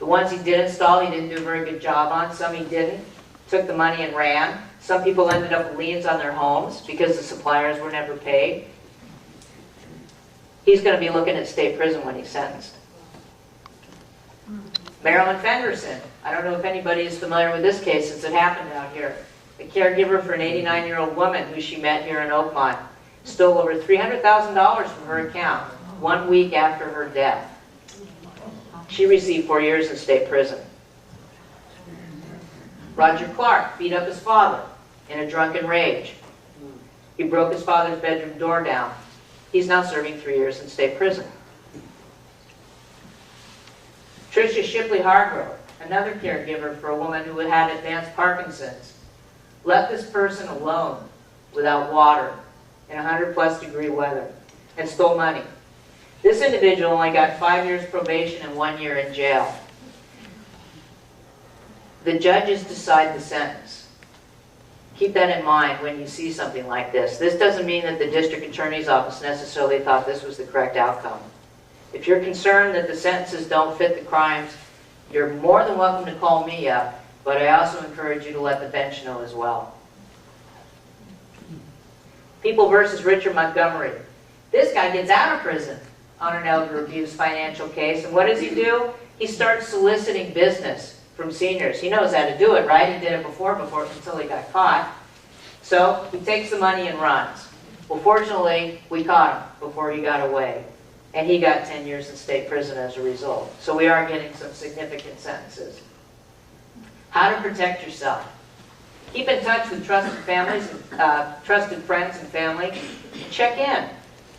The ones he did install, he didn't do a very good job on. Some he didn't. Took the money and ran. Some people ended up with liens on their homes because the suppliers were never paid. He's going to be looking at state prison when he's sentenced. Marilyn Fenderson. I don't know if anybody is familiar with this case since it happened out here. A caregiver for an 89-year-old woman who she met here in Oakmont stole over $300,000 from her account 1 week after her death. She received 4 years in state prison. Roger Clark beat up his father in a drunken rage. He broke his father's bedroom door down. He's now serving 3 years in state prison. Tricia Shipley Hargrove, another caregiver for a woman who had advanced Parkinson's, left this person alone without water in 100+ degree weather and stole money. This individual only got 5 years probation and 1 year in jail. The judges decide the sentence. Keep that in mind when you see something like this. This doesn't mean that the district attorney's office necessarily thought this was the correct outcome. If you're concerned that the sentences don't fit the crimes, you're more than welcome to call me up, but I also encourage you to let the bench know as well. People versus Richard Montgomery. This guy gets out of prison on an elder abuse financial case, and what does he do? He starts soliciting business from seniors. He knows how to do it, right? He did it before until he got caught. So he takes the money and runs. Well, fortunately, we caught him before he got away. And he got 10 years in state prison as a result. So we are getting some significant sentences. How to protect yourself. Keep in touch with trusted families, trusted friends and family. Check in.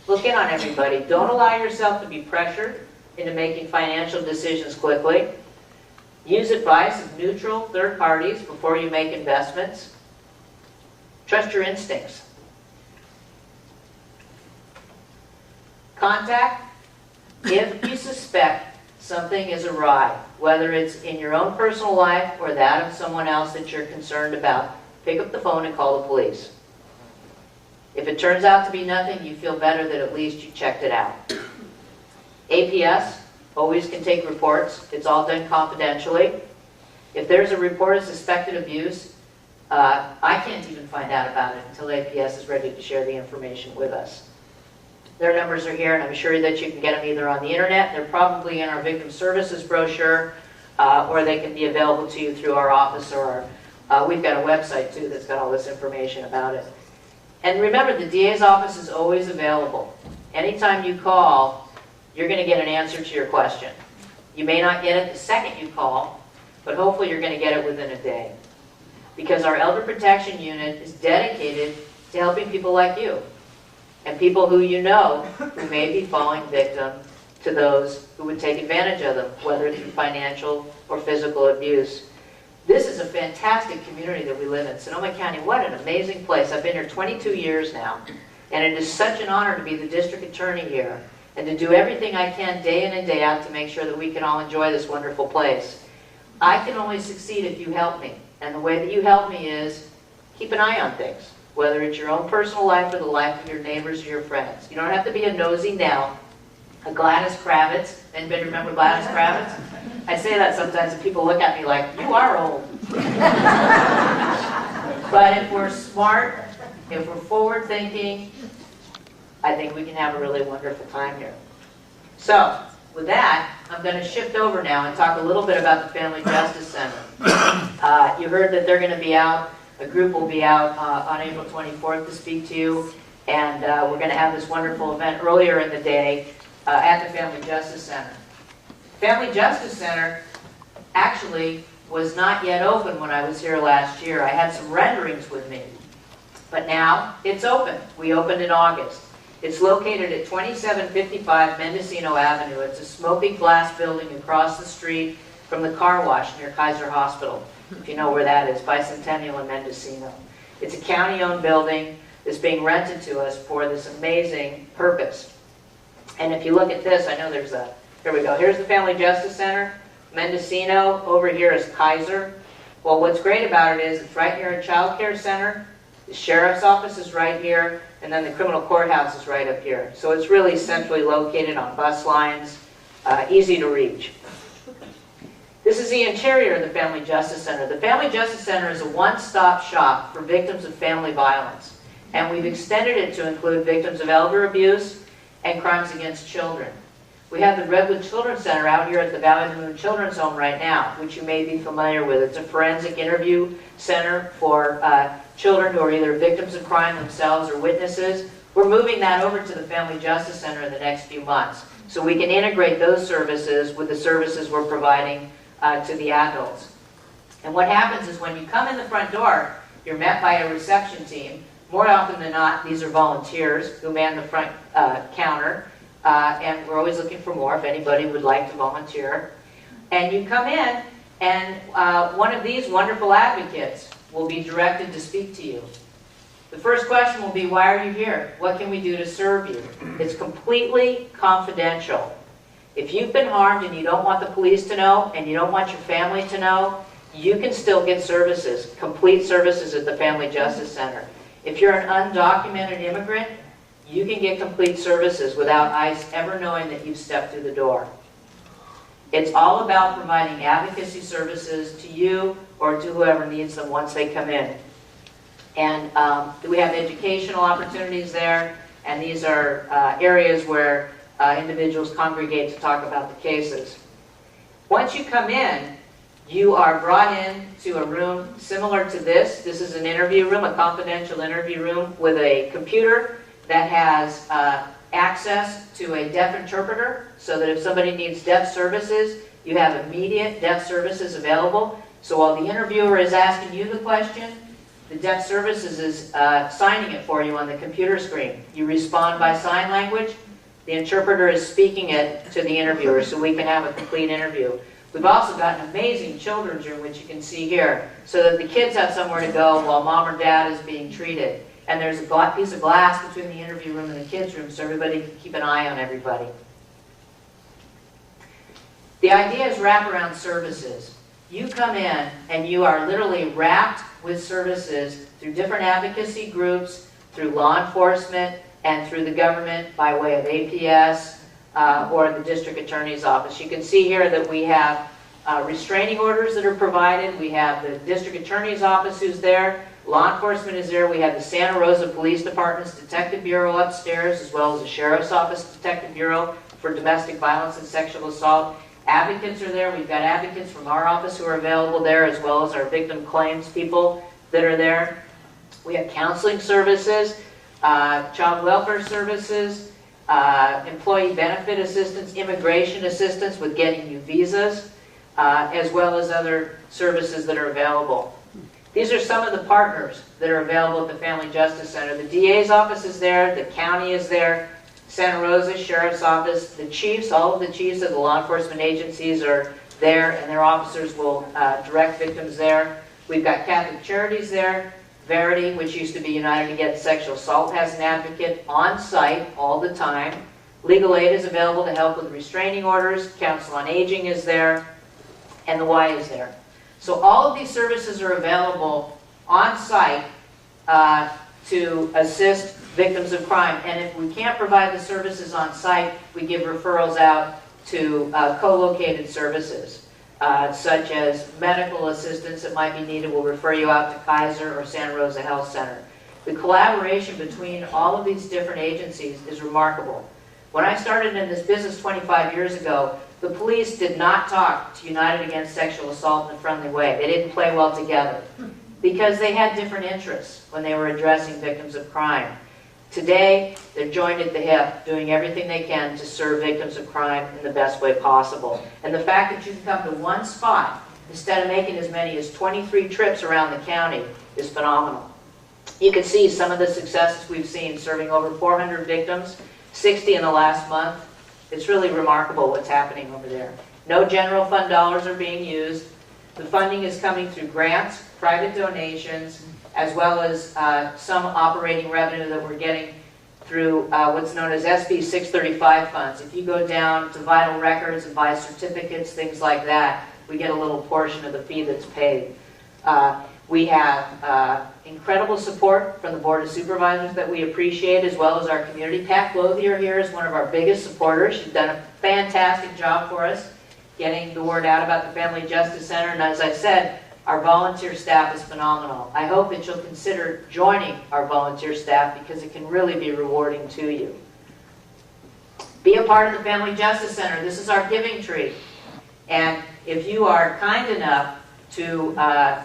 Look in on everybody. Don't allow yourself to be pressured into making financial decisions quickly. Use advice of neutral third parties before you make investments. Trust your instincts. Contact if you suspect something is awry, whether it's in your own personal life or that of someone else that you're concerned about. Pick up the phone and call the police. If it turns out to be nothing, you feel better that at least you checked it out. APS always can take reports. It's all done confidentially. If there's a report of suspected abuse, I can't even find out about it until APS is ready to share the information with us. Their numbers are here, and I'm sure that you can get them either on the internet, they're probably in our victim services brochure, or they can be available to you through our office, or we've got a website too that's got all this information about it. And remember, the DA's office is always available. Anytime you call, you're going to get an answer to your question. You may not get it the second you call, but hopefully you're going to get it within a day. Because our Elder Protection Unit is dedicated to helping people like you and people who you know who may be falling victim to those who would take advantage of them, whether through financial or physical abuse. This is a fantastic community that we live in. Sonoma County, what an amazing place. I've been here 22 years now, and it is such an honor to be the district attorney here and to do everything I can day in and day out to make sure that we can all enjoy this wonderful place. I can only succeed if you help me, and the way that you help me is keep an eye on things, whether it's your own personal life or the life of your neighbors or your friends. You don't have to be a nosy now, a Gladys Kravitz. Anybody remember Gladys Kravitz? I say that sometimes and people look at me like, you are old. But if we're smart, if we're forward thinking, I think we can have a really wonderful time here. So, with that, I'm going to shift over now and talk a little bit about the Family Justice Center. You heard that they're going to be out, a group will be out on April 24th to speak to you, and we're going to have this wonderful event earlier in the day at the Family Justice Center. Family Justice Center actually was not yet open when I was here last year. I had some renderings with me, but now it's open. We opened in August. It's located at 2755 Mendocino Avenue. It's a smoking glass building across the street from the car wash near Kaiser Hospital, if you know where that is, Bicentennial and Mendocino. It's a county-owned building that's being rented to us for this amazing purpose. And if you look at this, I know there's a, here we go. Here's the Family Justice Center. Mendocino, over here is Kaiser. Well, what's great about it is it's right near a child care center. The sheriff's office is right here, and then the criminal courthouse is right up here. So it's really centrally located on bus lines, easy to reach. This is the interior of the Family Justice Center. The Family Justice Center is a one-stop shop for victims of family violence, and we've extended it to include victims of elder abuse and crimes against children. We have the Redwood Children's Center out here at the Valley of the Moon Children's Home right now, which you may be familiar with. It's a forensic interview center for children who are either victims of crime themselves or witnesses. We're moving that over to the Family Justice Center in the next few months, so we can integrate those services with the services we're providing to the adults. And what happens is when you come in the front door, you're met by a reception team. More often than not, these are volunteers who man the front counter, and we're always looking for more if anybody would like to volunteer. And you come in, and one of these wonderful advocates will be directed to speak to you. The first question will be, why are you here? What can we do to serve you? It's completely confidential. If you've been harmed and you don't want the police to know, and you don't want your family to know, you can still get services, complete services at the Family Justice Center. If you're an undocumented immigrant, you can get complete services without ICE ever knowing that you've stepped through the door. It's all about providing advocacy services to you or to whoever needs them once they come in. And we have educational opportunities there, and these are areas where individuals congregate to talk about the cases. Once you come in, You are brought in to a room similar to this. This is an interview room, a confidential interview room with a computer that has access to a deaf interpreter, so that if somebody needs deaf services, you have immediate deaf services available. So while the interviewer is asking you the question, the deaf services is signing it for you on the computer screen. You respond by sign language. The interpreter is speaking it to the interviewer so we can have a complete interview. We've also got an amazing children's room, which you can see here, so that the kids have somewhere to go while mom or dad is being treated. And there's a piece of glass between the interview room and the kids' room so everybody can keep an eye on everybody. The idea is wraparound services. You come in and you are literally wrapped with services through different advocacy groups, through law enforcement, and through the government by way of APS or the district attorney's office. You can see here that we have restraining orders that are provided. We have the district attorney's office who's there. Law enforcement is there. We have the Santa Rosa Police Department's Detective Bureau upstairs, as well as the Sheriff's Office Detective Bureau for domestic violence and sexual assault. Advocates are there. We've got advocates from our office who are available there, as well as our victim claims people that are there. We have counseling services, child welfare services, employee benefit assistance, immigration assistance with getting you visas, as well as other services that are available. These are some of the partners that are available at the Family Justice Center. The DA's office is there, the county is there, Santa Rosa Sheriff's Office, the chiefs, all of the chiefs of the law enforcement agencies are there, and their officers will direct victims there. We've got Catholic Charities there. Verity, which used to be United Against Sexual Assault, has an advocate on site all the time. Legal Aid is available to help with restraining orders. Council on Aging is there, and the Y is there. So all of these services are available on site to assist victims of crime. And if we can't provide the services on site, we give referrals out to co-located services, such as medical assistance that might be needed. We'll refer you out to Kaiser or Santa Rosa Health Center. The collaboration between all of these different agencies is remarkable. When I started in this business 25 years ago, the police did not talk to United Against Sexual Assault in a friendly way. They didn't play well together because they had different interests when they were addressing victims of crime. Today, they're joined at the hip, doing everything they can to serve victims of crime in the best way possible. And the fact that you can come to one spot instead of making as many as 23 trips around the county is phenomenal. You can see some of the successes we've seen, serving over 400 victims, 60 in the last month. It's really remarkable what's happening over there. No general fund dollars are being used. The funding is coming through grants, private donations, as well as some operating revenue that we're getting through what's known as SB 635 funds. If you go down to Vital Records and buy certificates, things like that, we get a little portion of the fee that's paid. We have incredible support from the Board of Supervisors that we appreciate, as well as our community. Pat Clothier here is one of our biggest supporters. She's done a fantastic job for us getting the word out about the Family Justice Center. And as I said, our volunteer staff is phenomenal. I hope that you'll consider joining our volunteer staff because it can really be rewarding to you. Be a part of the Family Justice Center. This is our giving tree. And if you are kind enough to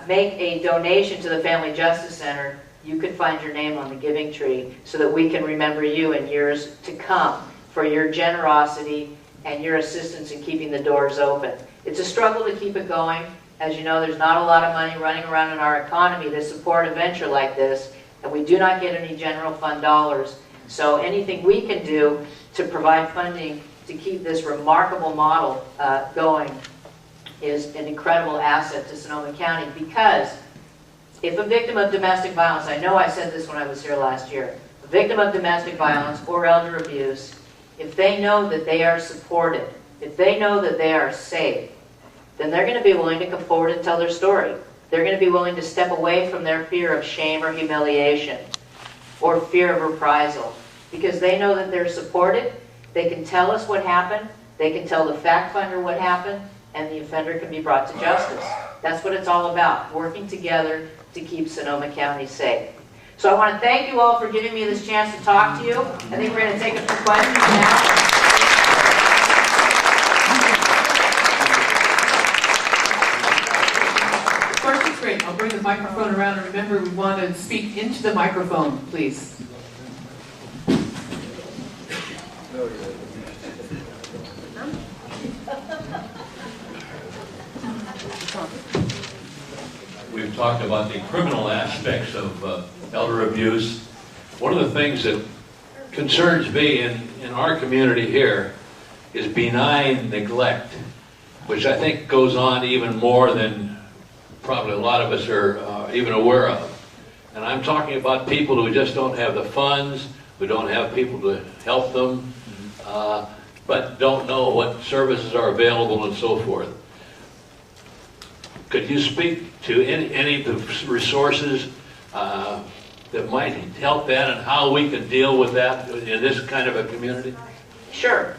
make a donation to the Family Justice Center, you could find your name on the giving tree so that we can remember you in years to come for your generosity and your assistance in keeping the doors open. It's a struggle to keep it going. As you know, there's not a lot of money running around in our economy to support a venture like this, and we do not get any general fund dollars. So anything we can do to provide funding to keep this remarkable model going is an incredible asset to Sonoma County, because if a victim of domestic violence, I know I said this when I was here last year, a victim of domestic violence or elder abuse, if they know that they are supported, if they know that they are safe, then they're going to be willing to come forward and tell their story. They're going to be willing to step away from their fear of shame or humiliation or fear of reprisal, because they know that they're supported. They can tell us what happened. They can tell the fact finder what happened, and the offender can be brought to justice. That's what it's all about, working together to keep Sonoma County safe. So I want to thank you all for giving me this chance to talk to you. I think we're going to take a few questions now.
bring the microphone around, and remember, we want to speak into the microphone, please.
We've talked about the criminal aspects of elder abuse. One of the things that concerns me in our community here is benign neglect, which I think goes on even more than probably a lot of us are even aware of. And I'm talking about people who just don't have the funds, who don't have people to help them, but don't know what services are available and so forth. Could you speak to any of the resources that might help that, and how we can deal with that in this kind of a community?
Sure.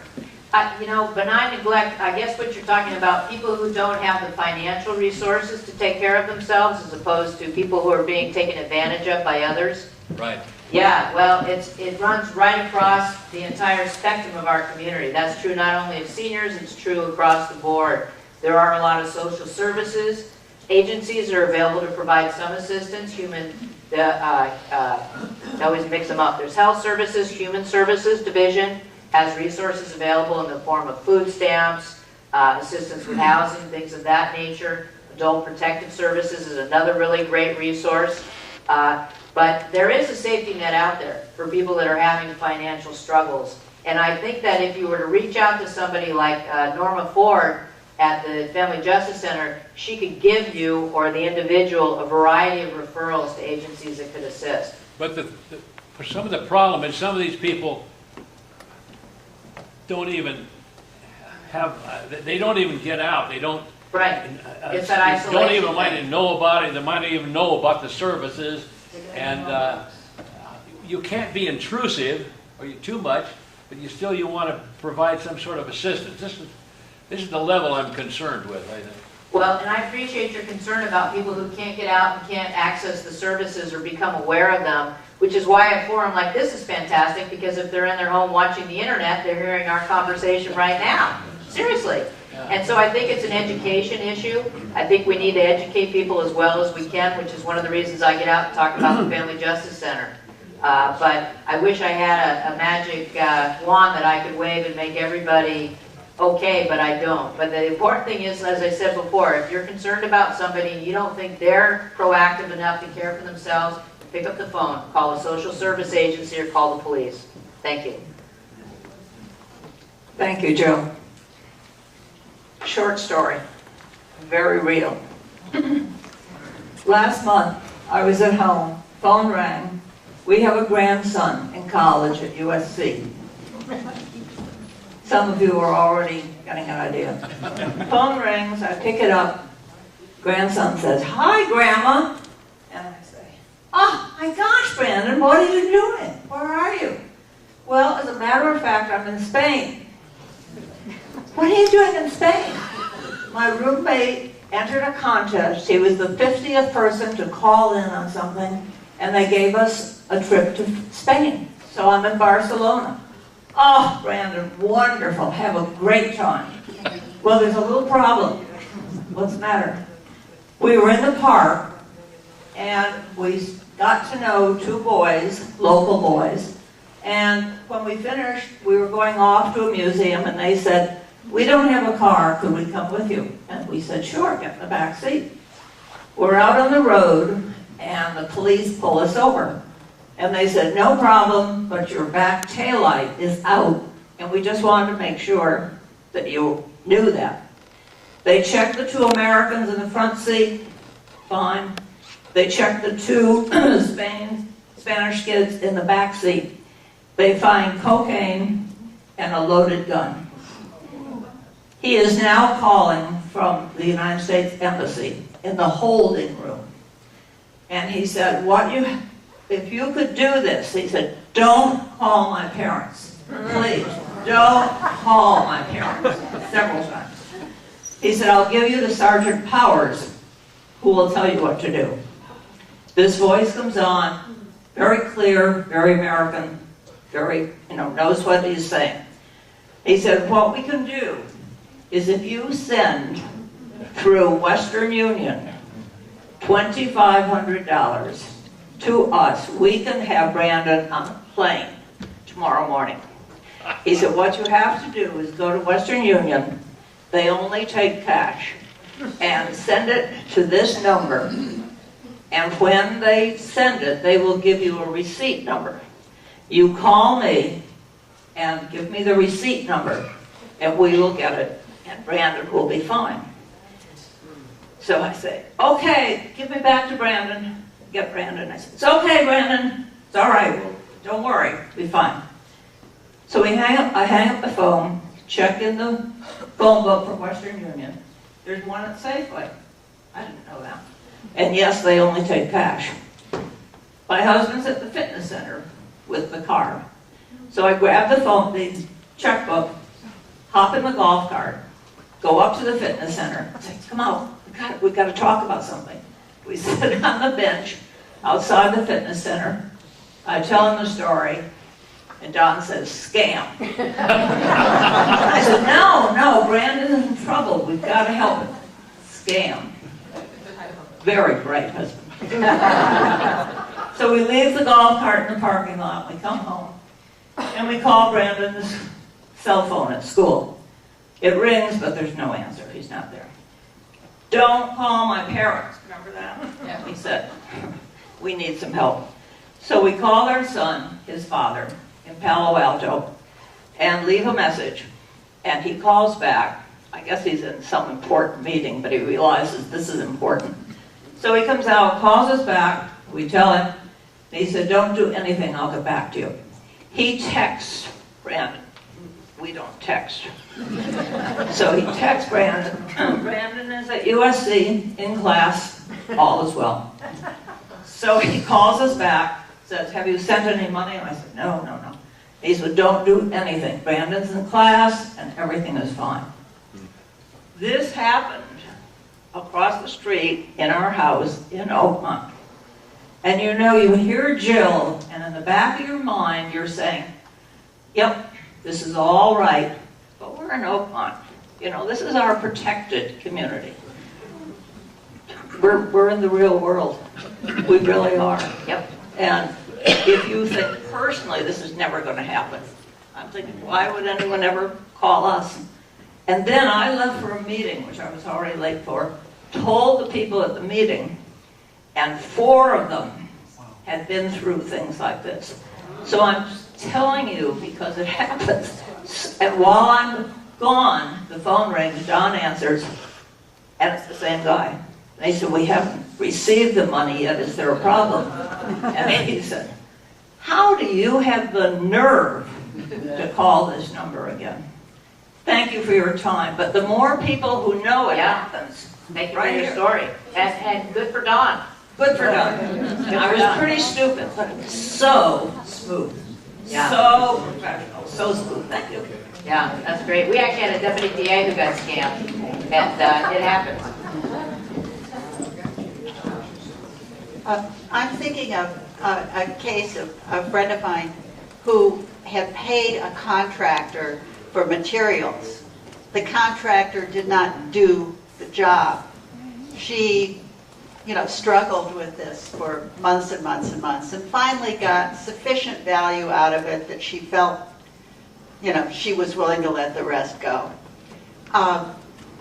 You know, benign neglect, I guess what you're talking about, people who don't have the financial resources to take care of themselves, as opposed to people who are being taken advantage of by others.
Right.
Yeah, well, it runs right across the entire spectrum of our community. That's true not only of seniors, it's true across the board. There are a lot of social services agencies that are available to provide some assistance. I always mix them up. There's health services, human services division has resources available in the form of food stamps, assistance with housing, things of that nature. Adult Protective Services is another really great resource. But there is a safety net out there for people that are having financial struggles. And I think that if you were to reach out to somebody like Norma Ford at the Family Justice Center, she could give you, or the individual, a variety of referrals to agencies that could assist.
But for some of the problem is some of these people don't even have, they don't even get out. They don't.
Right. It's that isolation.
Don't even might know about it. They might even know about the services, and you can't be intrusive or too much, but you want to provide some sort of assistance. This is the level I'm concerned with, I think.
Well, and I appreciate your concern about people who can't get out and can't access the services or become aware of them, which is why a forum like this is fantastic, because if they're in their home watching the internet, they're hearing our conversation right now. Seriously. And so I think it's an education issue. I think we need to educate people as well as we can, which is one of the reasons I get out and talk about the Family Justice Center. But I wish I had a magic wand that I could wave and make everybody okay, but I don't. But the important thing is, as I said before, if you're concerned about somebody and you don't think they're proactive enough to care for themselves, pick up the phone, call a social service agency, or call the police. Thank you.
Thank you, Joe. Short story, very real. Last month, I was at home, phone rang. We have a grandson in college at USC. Some of you are already getting an idea. Phone rings, I pick it up. Grandson says, "Hi, Grandma." And I say, "Oh, my gosh, Brandon, what are you doing? Where are you?" "Well, as a matter of fact, I'm in Spain." "What are you doing in Spain?" "My roommate entered a contest. He was the 50th person to call in on something, and they gave us a trip to Spain. So I'm in Barcelona." "Oh, Brandon, wonderful. Have a great time." "Well, there's a little problem." "What's the matter?" "We were in the park, and we got to know two boys, local boys, and when we finished, we were going off to a museum, and they said, 'We don't have a car. Could we come with you?' And we said, 'Sure, get in the back seat.' We're out on the road, and the police pull us over. And they said, 'No problem, but your back taillight is out, and we just wanted to make sure that you knew that.' They checked the two Americans in the front seat, fine. They checked the two Spanish kids in the back seat. They find cocaine and a loaded gun. He is now calling from the United States Embassy in the holding room. And he said, if you could do this, he said, don't call my parents. Please, don't call my parents. Several times. He said, I'll give you to Sergeant Powers, who will tell you what to do. This voice comes on, very clear, very American, very, knows what he's saying. He said, what we can do is if you send through Western Union $2,500 to us. We can have Brandon on a plane tomorrow morning. He said, what you have to do is go to Western Union. They only take cash. And send it to this number. And when they send it, they will give you a receipt number. You call me and give me the receipt number, and we will get it, and Brandon will be fine. So I say, okay, give me back to Brandon. Get Brandon. I said, it's okay, Brandon. It's all right. Well, don't worry. It'll be fine. So I hang up the phone, check in the phone book for Western Union. There's one at Safeway. I didn't know that. And yes, they only take cash. My husband's at the fitness center with the car. So I grab the phone, the checkbook, hop in the golf cart, go up to the fitness center, say, come out, we got to talk about something. We sit on the bench outside the fitness center. I tell him the story, and Don says, scam. I said, no, Brandon's in trouble. We've got to help him. Scam. Very bright husband. So we leave the golf cart in the parking lot. We come home, and we call Brandon's cell phone at school. It rings, but there's no answer. He's not there. Don't call my parents. Remember that? Yeah. He said, we need some help. So we call our son, his father, in Palo Alto, and leave a message. And he calls back. I guess he's in some important meeting, but he realizes this is important. So he comes out, calls us back. We tell him. And he said, don't do anything. I'll get back to you. He texts Brandon. We don't text. So he texts Brandon. Brandon is at USC in class. All is well. So he calls us back, says, have you sent any money? And I said, no. He said, don't do anything. Brandon's in class and everything is fine. This happened across the street in our house in Oakmont. And you know, you hear Jill, and in the back of your mind, you're saying, yep, this is all right, but we're in Oakmont. You know, this is our protected community. We're in the real world. We really are. Yep. And if you think personally this is never going to happen, I'm thinking, why would anyone ever call us? And then I left for a meeting, which I was already late for, told the people at the meeting, and 4 of them had been through things like this. So I'm telling you because it happens. And while I'm gone, the phone rings, John answers, and it's the same guy. They said, we haven't received the money yet, is there a problem? And he said, how do you have the nerve to call this number again? Thank you for your time, but the more people who know it happens.
Thank you for your story. And good for Don.
Good for Don. I was pretty stupid, but it was so smooth. Yeah. So professional, so smooth. Thank you.
Yeah, that's great. We actually had a deputy DA who got scammed, and it happens.
I'm thinking of a case of a friend of mine who had paid a contractor for materials. The contractor did not do the job. She, struggled with this for months and months and months, and finally got sufficient value out of it that she felt, she was willing to let the rest go.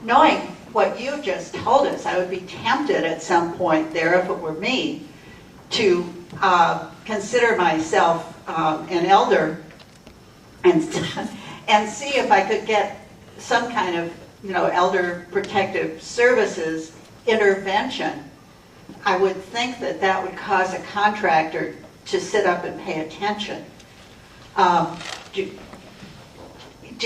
Knowing what you just told us, I would be tempted at some point there, if it were me, to consider myself an elder and see if I could get some kind of, elder protective services intervention. I would think that that would cause a contractor to sit up and pay attention. Do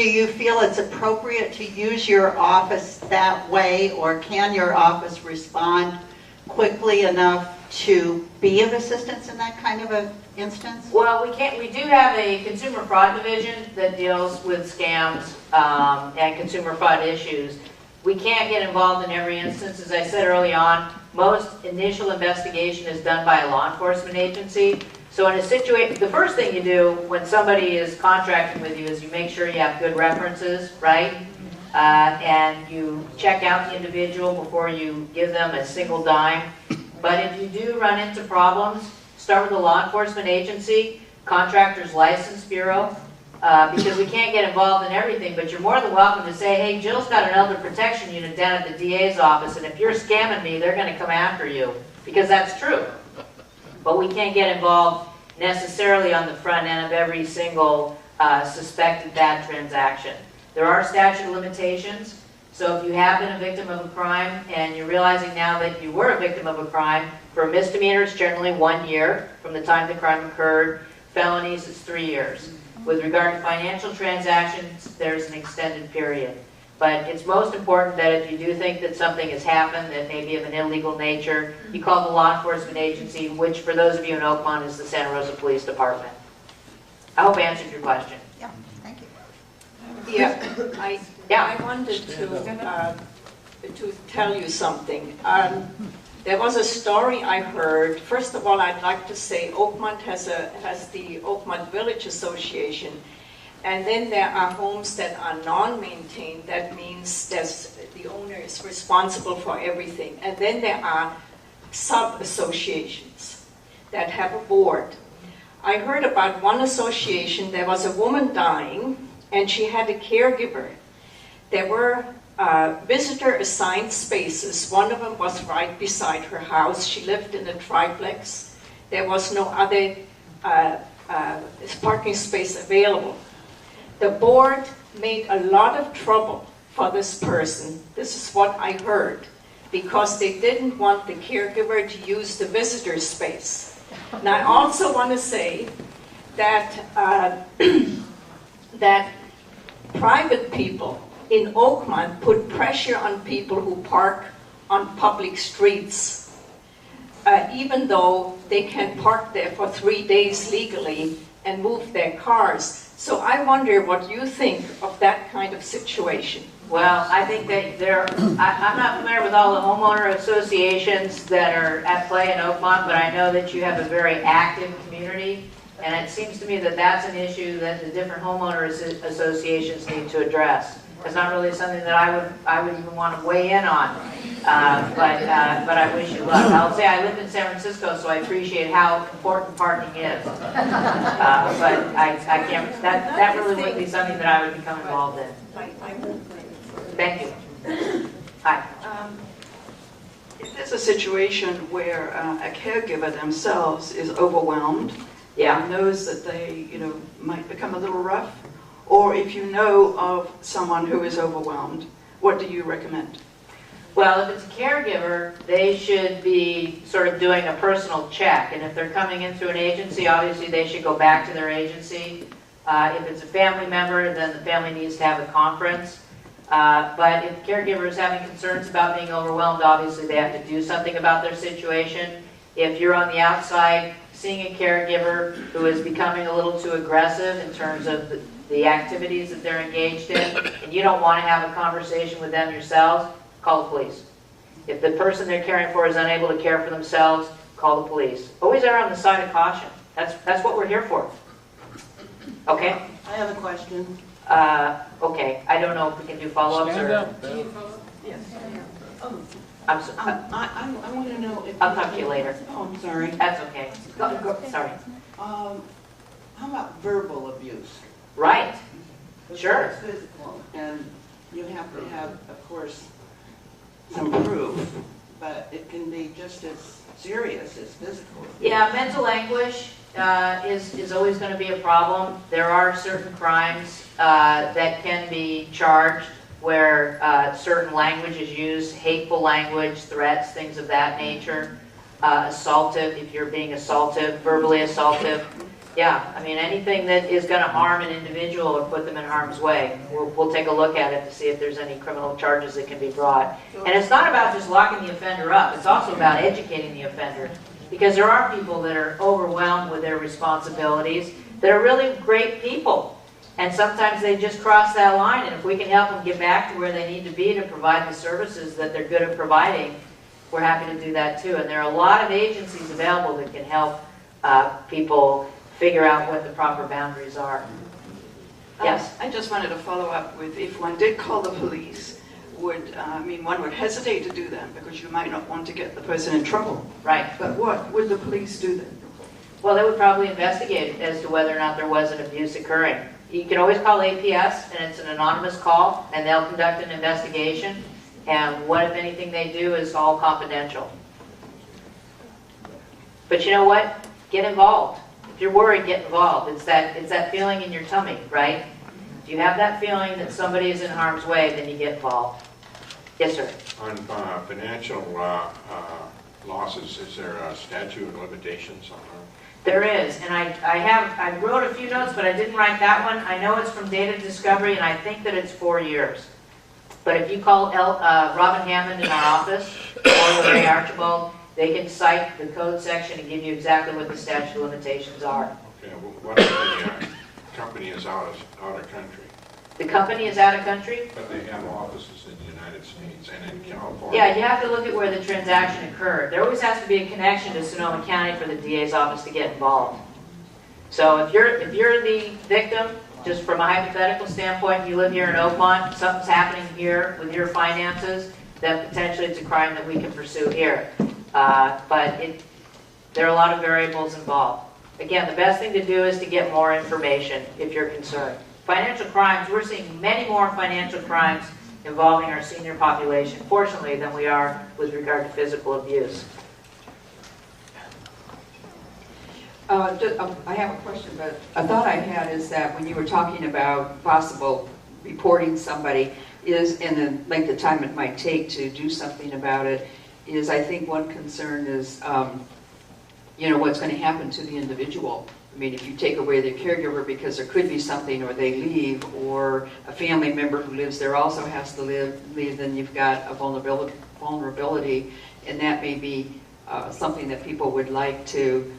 you feel it's appropriate to use your office that way, or can your office respond quickly enough to be of assistance in that kind of an instance?
Well, we do have a consumer fraud division that deals with scams and consumer fraud issues. We can't get involved in every instance. As I said early on, most initial investigation is done by a law enforcement agency. So in a situation, the first thing you do when somebody is contracting with you is you make sure you have good references, right? And you check out the individual before you give them a single dime. But if you do run into problems, start with a law enforcement agency, Contractors License Bureau, because we can't get involved in everything, but you're more than welcome to say, hey, Jill's got an elder protection unit down at the DA's office, and if you're scamming me, they're going to come after you, because that's true. But we can't get involved necessarily on the front end of every single suspected bad transaction. There are statute of limitations, so if you have been a victim of a crime and you're realizing now that you were a victim of a crime, for misdemeanors, generally 1 year from the time the crime occurred. Felonies, it's 3 years. With regard to financial transactions, there's an extended period. But it's most important that if you do think that something has happened that may be of an illegal nature, you call the law enforcement agency, which for those of you in Oakmont is the Santa Rosa Police Department. I hope I answered your question.
Yeah, thank you.
I wanted to tell you something. There was a story I heard. First of all, I'd like to say Oakmont has the Oakmont Village Association, and then there are homes that are non-maintained. That means the owner is responsible for everything. And then there are sub-associations that have a board. I heard about one association. There was a woman dying, and she had a caregiver. There were visitor assigned spaces. One of them was right beside her house. She lived in a triplex. There was no other parking space available. The board made a lot of trouble for this person. This is what I heard, because they didn't want the caregiver to use the visitor space. And I also want to say that that private people in Oakmont put pressure on people who park on public streets, even though they can park there for 3 days legally and move their cars. So I wonder what you think of that kind of situation.
Well, I think that I'm not familiar with all the homeowner associations that are at play in Oakmont, but I know that you have a very active community, and it seems to me that that's an issue that the different homeowner associations need to address. It's not really something that I would even want to weigh in on, but I wish you luck. I'll say I lived in San Francisco, so I appreciate how important parking is. But I can't. That really wouldn't be something that I would become involved in. Thank you. Hi.
If there's a situation where a caregiver themselves is overwhelmed,
Yeah.
knows that they, might become a little rough, or if you know of someone who is overwhelmed, what do you recommend?
Well, if it's a caregiver, they should be sort of doing a personal check. And if they're coming in through an agency, obviously they should go back to their agency. If it's a family member, then the family needs to have a conference. But if the caregiver is having concerns about being overwhelmed, obviously they have to do something about their situation. If you're on the outside seeing a caregiver who is becoming a little too aggressive in terms of the activities that they're engaged in, and you don't want to have a conversation with them yourselves, call the police. If the person they're caring for is unable to care for themselves, call the police. Always err on the side of caution. That's what we're here for. Okay?
I have a question.
Okay. I don't know if we can do follow-ups or...
Yes.
I'm so,
I want to know if...
I'll talk to you later.
Oh, I'm sorry.
That's okay. Go, sorry.
How about verbal abuse?
Right. Sure.
It's physical, and you have to have, of course, some proof, but it can be just as serious as physical.
Yeah, mental anguish is always going to be a problem. There are certain crimes that can be charged where certain language is used, hateful language, threats, things of that nature. Assaultive, if you're being assaultive, verbally assaultive. Yeah, I mean, anything that is going to harm an individual or put them in harm's way, we'll take a look at it to see if there's any criminal charges that can be brought. And it's not about just locking the offender up. It's also about educating the offender. Because there are people that are overwhelmed with their responsibilities that are really great people. And sometimes they just cross that line. And if we can help them get back to where they need to be to provide the services that they're good at providing, we're happy to do that too. And there are a lot of agencies available that can help people figure out what the proper boundaries are. Yes?
I just wanted to follow up with, if one did call the police, one would hesitate to do that because you might not want to get the person in trouble.
Right.
But what would the police do then?
Well, they would probably investigate as to whether or not there was an abuse occurring. You can always call APS, and it's an anonymous call, and they'll conduct an investigation. And what, if anything, they do is all confidential. But you know what? Get involved. If you're worried, get involved. It's that feeling in your tummy, right? If you have that feeling that somebody is in harm's way, then you get involved. Yes, sir.
On financial losses, is there a statute of limitations on that?
There is, and I wrote a few notes, but I didn't write that one. I know it's from data discovery, and I think that it's 4 years. But if you call Robin Hammond in our office, or Ray Archibald, they can cite the code section and give you exactly what the statute of limitations are.
Okay, well, what if the company is out of country,
The company is out of country?
but they have offices in the United States and in California?
Yeah, you have to look at where the transaction occurred. There always has to be a connection to Sonoma County for the DA's office to get involved. So if you're the victim, just from a hypothetical standpoint, you live here in Oakmont, something's happening here with your finances, then potentially it's a crime that we can pursue here. But there are a lot of variables involved. Again, the best thing to do is to get more information if you're concerned. Financial crimes, we're seeing many more financial crimes involving our senior population, fortunately, than we are with regard to physical abuse.
I have a question, but a thought I had is that when you were talking about possible reporting somebody and the length of time it might take to do something about it, is I think one concern is, what's going to happen to the individual. I mean, if you take away their caregiver because there could be something, or they leave, or a family member who lives there also has to leave, then you've got a vulnerability, and that may be something that people would like to,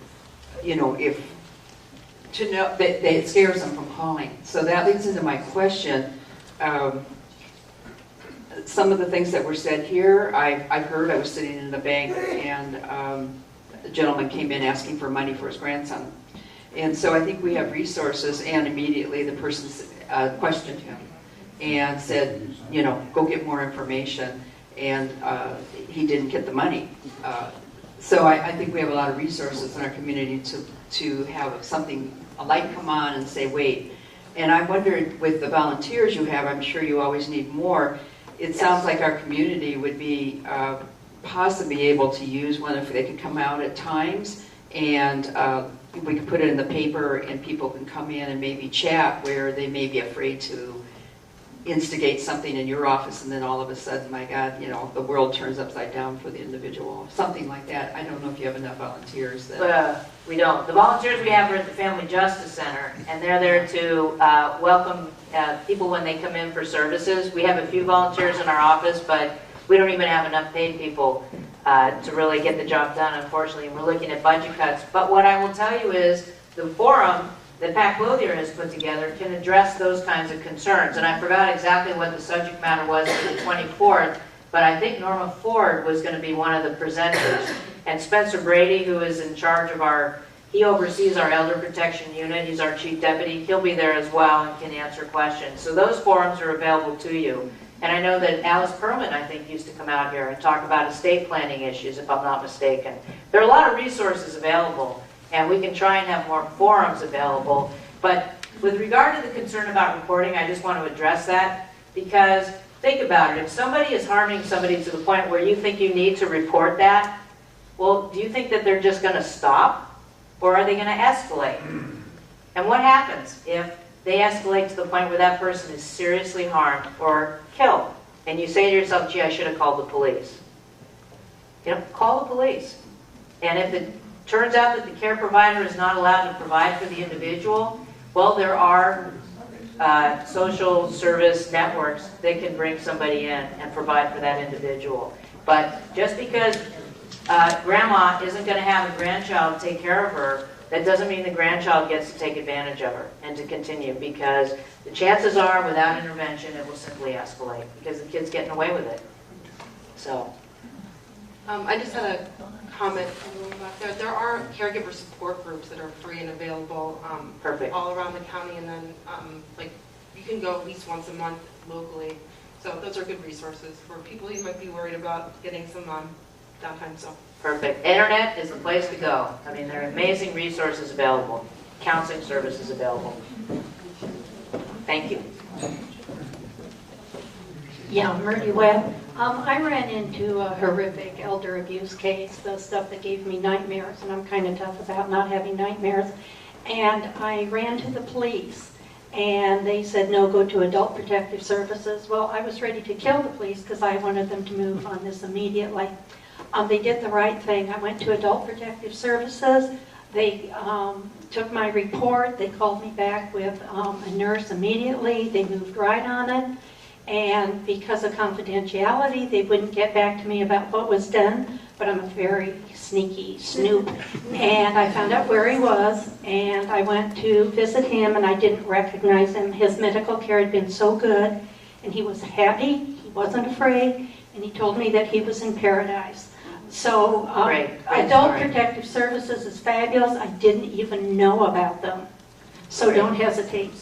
know that it scares them from calling. So that leads into my question. Some of the things that were said here, I've heard. I was sitting in the bank, and a gentleman came in asking for money for his grandson. And so I think we have resources, and immediately the person questioned him and said, go get more information, and he didn't get the money. So I think we have a lot of resources in our community to have a light come on and say, wait. And I wondered, with the volunteers you have, I'm sure you always need more. It sounds like our community would be possibly able to use one if they could come out at times, and we could put it in the paper and people can come in and maybe chat where they may be afraid to instigate something in your office, and then all of a sudden, my God, the world turns upside down for the individual. Something like that. I don't know if you have enough volunteers.
We don't. The volunteers we have are at the Family Justice Center, and they're there to welcome people when they come in for services. We have a few volunteers in our office, but we don't even have enough paid people to really get the job done, unfortunately. We're looking at budget cuts. But what I will tell you is the forum that Pat Clothier has put together can address those kinds of concerns. And I forgot exactly what the subject matter was for the 24th, but I think Norma Ford was going to be one of the presenters. And Spencer Brady, who is in charge of he oversees our Elder Protection Unit. He's our chief deputy. He'll be there as well and can answer questions. So those forums are available to you. And I know that Alice Perlman, I think, used to come out here and talk about estate planning issues, if I'm not mistaken. There are a lot of resources available, and we can try and have more forums available. But with regard to the concern about reporting, I just want to address that, because think about it. If somebody is harming somebody to the point where you think you need to report that, well, do you think that they're just going to stop, or are they going to escalate? And what happens if they escalate to the point where that person is seriously harmed or killed, and you say to yourself, gee, I should have called the police? Call the police. And if it turns out that the care provider is not allowed to provide for the individual, well, there are social service networks that can bring somebody in and provide for that individual. But just because grandma isn't going to have a grandchild take care of her, that doesn't mean the grandchild gets to take advantage of her and to continue, because the chances are, without intervention, it will simply escalate because the kid's getting away with it. So.
I just had a comment about there. There are caregiver support groups that are free and available
Perfect.
all around the county, and then you can go at least once a month locally. So those are good resources for people who might be worried about getting some downtime. So
Perfect. Internet is the place to go. I mean, there are amazing resources available, counseling services available. Thank you.
Yeah, Murdy Webb. I ran into a horrific elder abuse case, the stuff that gave me nightmares, and I'm kind of tough about not having nightmares. And I ran to the police, and they said, no, go to Adult Protective Services. Well, I was ready to kill the police because I wanted them to move on this immediately. They did the right thing. I went to Adult Protective Services. They took my report. They called me back with a nurse immediately. They moved right on it. And because of confidentiality, they wouldn't get back to me about what was done, but I'm a very sneaky snoop. And I found out where he was, and I went to visit him, and I didn't recognize him. His medical care had been so good, and he was happy, he wasn't afraid, and he told me that he was in paradise. So
Great
Adult
story.
Protective Services is fabulous. I didn't even know about them. So
Great.
don't hesitate.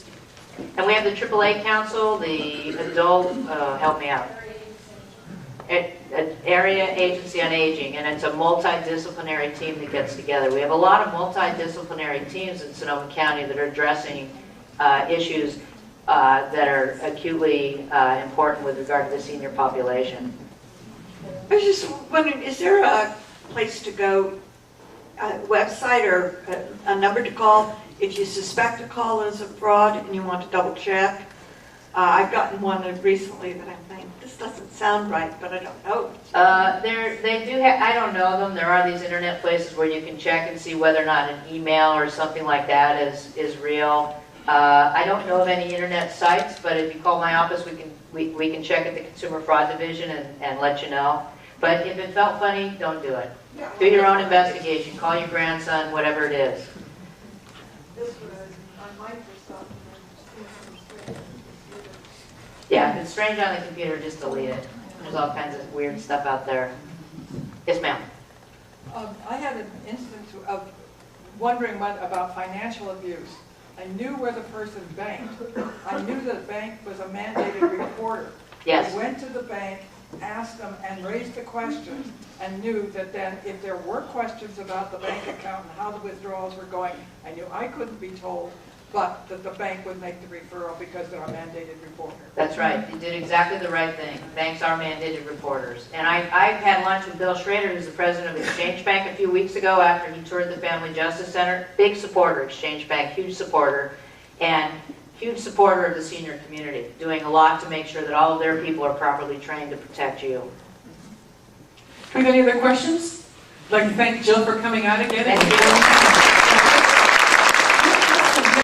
And we have the AAA Council, the adult, help me out, Area Agency on Aging, and it's a multidisciplinary team that gets together. We have a lot of multidisciplinary teams in Sonoma County that are addressing issues that are acutely important with regard to the senior population.
I was just wondering, is there a place to go, a website or a number to call if you suspect a call is a fraud and you want to double check? I've gotten one recently that I'm thinking, this doesn't sound right, but I don't know.
They do have, I don't know them, there are these internet places where you can check and see whether or not an email or something like that is real. I don't know of any internet sites, but if you call my office, we can check at the Consumer Fraud Division and let you know. But if it felt funny, don't do it. Do your own investigation, call your grandson, whatever it is. Yeah, if it's strange on the computer, just delete it. There's all kinds of weird stuff out there. Yes, ma'am.
I had an instance of wondering about financial abuse. I knew where the person banked. I knew that the bank was a mandated reporter.
Yes.
I went to the bank, asked them, and raised the questions, and knew that then if there were questions about the bank account and how the withdrawals were going, I knew I couldn't be told, but that the bank would make the referral because they're a mandated reporter.
That's right. You did exactly the right thing. Banks are mandated reporters. And I had lunch with Bill Schrader, who's the president of Exchange Bank, a few weeks ago after he toured the Family Justice Center. Big supporter, Exchange Bank, huge supporter. And huge supporter of the senior community, doing a lot to make sure that all of their people are properly trained to protect you.
Do we have any other questions? I'd like to thank Jill for coming out again.
Thank you.